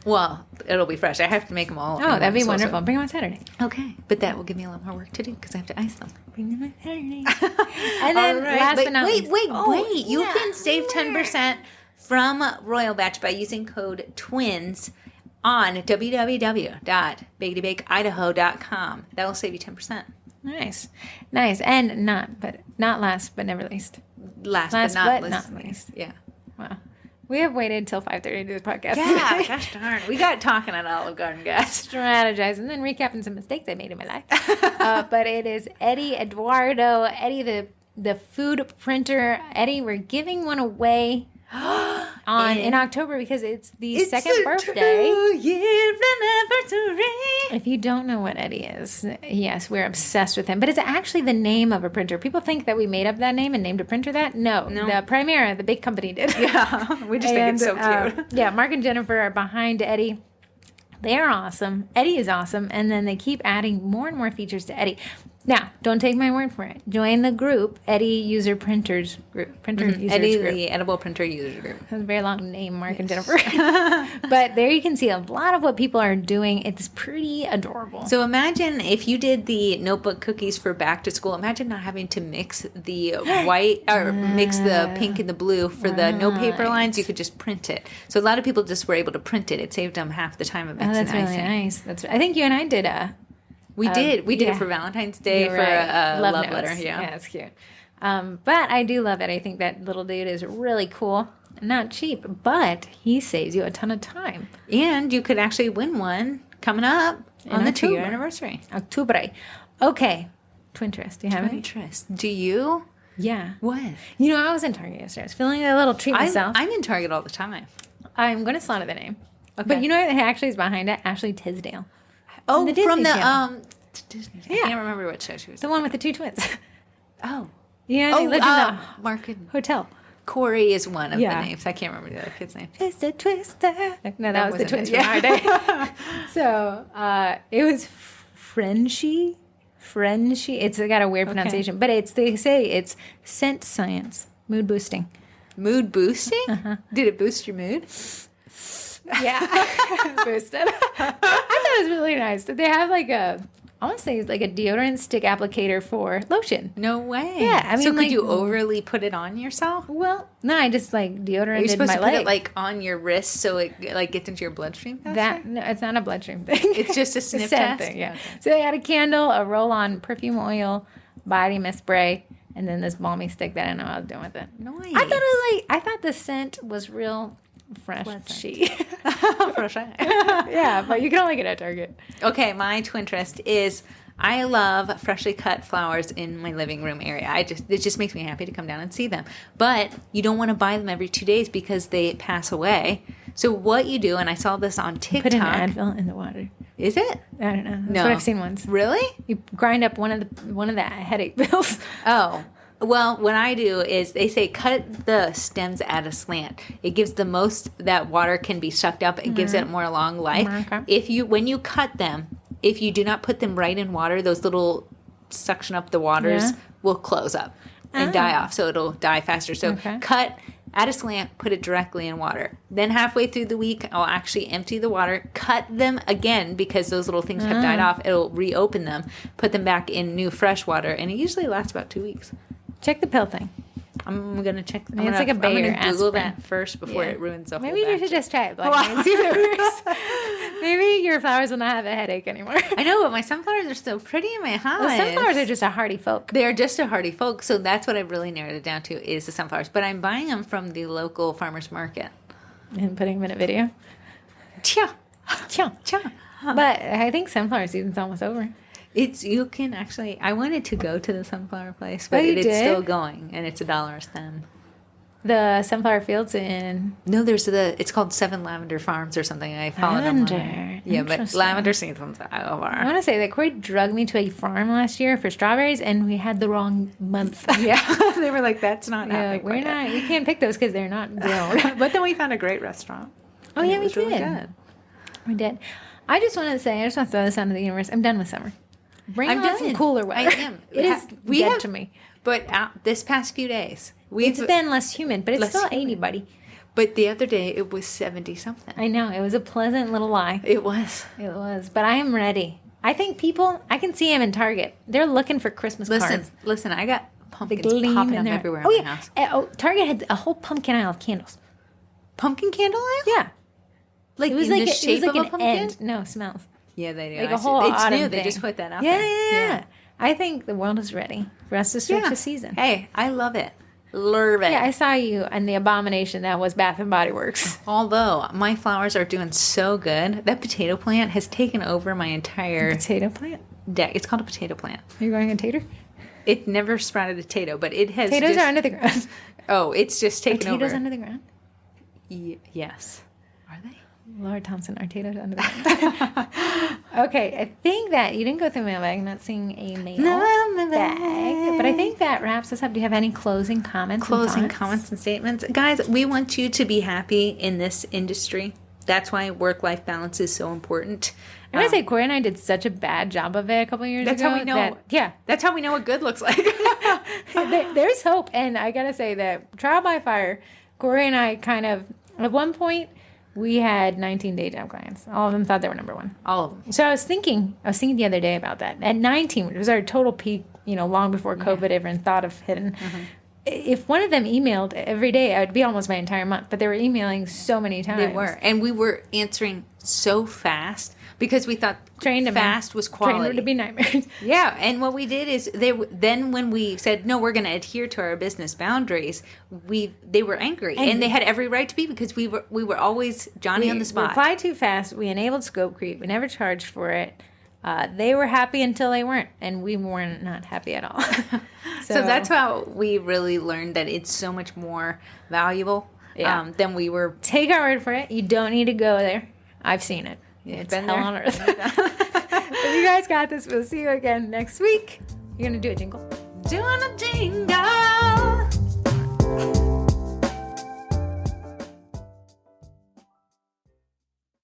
Well, it'll be fresh. I have to make them all. Oh, that'd be wonderful. Bring them on Saturday. Okay. But that will give me a lot more work to do because I have to ice them. Bring them on Saturday. And then All right. last but not wait, least. wait. Oh, You yeah. can save 10% from Royal Batch by using code TWINS on www.baketybakeIdaho.com. That will save you 10%. Nice. And not last but never least. Last Last but but not not least. Yeah. Wow. We have waited until 5:30 to do this podcast. Yeah, gosh darn. We got talking at Olive Garden, guys. Strategizing and then recapping some mistakes I made in my life. But it is Eddie Eduardo, Eddie the food printer. Eddie, we're giving one away in October because it's the second birthday. 2-year anniversary. If you don't know what Eddie is, yes, we're obsessed with him. But it's actually the name of a printer. People think that we made up that name and named a printer that. No. The Primera, the big company, did. Yeah, we just think it's so cute. Yeah, Mark and Jennifer are behind Eddie. They're awesome. Eddie is awesome. And then they keep adding more and more features to Eddie. Now, don't take my word for it. Join the group, Eddie User Printers Group. Users Eddie, group. the Edible Printer User Group. That's a very long name, Mark and Jennifer. But there you can see a lot of what people are doing. It's pretty adorable. So imagine if you did the notebook cookies for back to school. Imagine not having to mix the white or mix the pink and the blue for the note paper lines. You could just print it. So a lot of people just were able to print it. It saved them half the time of mixing that's really icing. nice. I think you and I did We did yeah. it for Valentine's Day You're for right. a love notes. letter. Yeah. It's cute. But I do love it. I think that little dude is really cool. Not cheap, but he saves you a ton of time. And you could actually win one coming up on the 2-year October. anniversary. Octubre. Okay. Twinterest. Do you have any? Interest. Do you? Yeah. What? You know, I was in Target yesterday. I was feeling a little treat myself. I'm in Target all the time. I'm going to slaughter the name. Okay. But you know what actually is behind it? Ashley Tisdale. Oh, the Disney from the Channel. Disney. Yeah. I can't remember what show she was. The one with the two twins. Oh. You know, they lived in the Mark and hotel. Corey is one of Yeah. the names. I can't remember the other kid's name. Twister, Twister. No, that was the wasn't twins it. from our day. So it was Frenchy. It's got a weird pronunciation, but they say it's scent science, mood boosting. Mood boosting? Did it boost your mood? Yeah, boosted. I thought it was really nice. They have I want to say like a deodorant stick applicator for lotion. No way. Yeah, I mean, so could like- you overly put it on yourself? Well, no, I just Are you deodoranted supposed my to put leg. it like on your wrist so it like gets into your bloodstream faster? That no, it's not a bloodstream thing. It's just a sniff scent test? thing. Yeah. Okay. So they had a candle, a roll-on perfume oil, body mist spray, and then this balmy stick that I didn't know what I was doing with it. Nice. I thought the scent was real freshy. Fresh eye. Yeah, but you can only get it at Target. Okay, my Twinterest is I love freshly cut flowers in my living room area. It just makes me happy to come down and see them. But you don't want to buy them every 2 days because they pass away. So what you do, and I saw this on TikTok. Put an Advil in the water. Is it? I don't know. That's No. what I've seen once. Really? You grind up one of the headache pills. Oh. Well, what I do is they say cut the stems at a slant. It gives the most that water can be sucked up. It gives it more long life. Okay. When you cut them, if you do not put them right in water, those little suction up the waters will close up and die off. So it'll die faster. So cut at a slant, put it directly in water. Then halfway through the week, I'll actually empty the water, cut them again because those little things have died off. It'll reopen them, put them back in new fresh water, and it usually lasts about 2 weeks. Check the pill thing. I'm gonna check. It's like a Bayer I'm gonna Google aspirin. that first before it ruins the whole. Maybe you should batch. just try it. And see if it works. Maybe your flowers will not have a headache anymore. I know, but my sunflowers are so pretty in my house. The sunflowers are just a hardy folk. They're just a hardy folk, so that's what I've really narrowed it down to is the sunflowers. But I'm buying them from the local farmers market. And putting them in a video. Chia, Chia. chia. But I think sunflower season's almost over. You can actually. I wanted to go to the sunflower place, but Oh, you it's did? still going, and it's $1 a stem. The sunflower fields in No, it's called 7 Lavender Farms or something. I followed them. Lavender. Yeah, but Interesting. lavender season's I over. want to say that Corey drugged me to a farm last year for strawberries, and we had the wrong month. Yeah, they were like, "That's not Yeah, happening." we're quite yet." not. We can't pick those because they're not grown. But then we found a great restaurant. Oh and yeah, it we was did. really good. We did. I just want to throw this out into the universe. I'm done with summer. Bring on some cooler weather. I am. It is dead to me. But this past few days, it's been less humid, but it's still 80, buddy. But the other day, it was 70-something. I know. It was a pleasant little lie. It was. It was. But I am ready. I think people, I can see them in Target. They're looking for Christmas cards. Listen, I got pumpkins popping up everywhere in my house. Target had a whole pumpkin aisle of candles. Pumpkin candle aisle? Yeah. Like, it was like the shape of a pumpkin? End. No, smells. Yeah, they do. Like a whole it's autumn new. thing. They just put that out there. Yeah. I think the world is ready for us to switch the season. Hey, I love it. Love it. Yeah, I saw you and the abomination that was Bath and Body Works. Although my flowers are doing so good, that potato plant has taken over my entire potato plant deck. It's called a potato plant. You're growing a tater? It never sprouted a tato, but it has. Potatoes are under the ground. Oh, it's just taken over. Potatoes under the ground? Yes. Are they? Lord Thompson, are potatoes under the ground? Okay, I think that you didn't go through mailbag. I'm not seeing a mailbag. But I think that wraps us up. Do you have any closing comments? Comments and statements? Guys, we want you to be happy in this industry. That's why work-life balance is so important. I'm going to say Corey and I did such a bad job of it a couple of years ago. That's how we know. That's how we know what good looks like. There's hope. And I got to say that trial by fire, Corey and I kind of, at one point, we had 19 day job clients. All of them thought they were number one. All of them. So I was thinking the other day about that. At 19, which was our total peak, long before COVID even thought of hitting. Mm-hmm. If one of them emailed every day, it would be almost my entire month. But they were emailing so many times. They were. And we were answering so fast because we thought fast was quality. Trained them to be nightmares. Yeah. And what we did is then when we said, no, we're going to adhere to our business boundaries, they were angry. And they had every right to be because we were always Johnny on the spot. We replied too fast. We enabled scope creep. We never charged for it. They were happy until they weren't, and we were not happy at all. So that's how we really learned that it's so much more valuable than we were. Take our word for it. You don't need to go there. I've seen it. Yeah, it's hell on earth. But you guys got this. We'll see you again next week. You're going to do a jingle? Doing a jingle.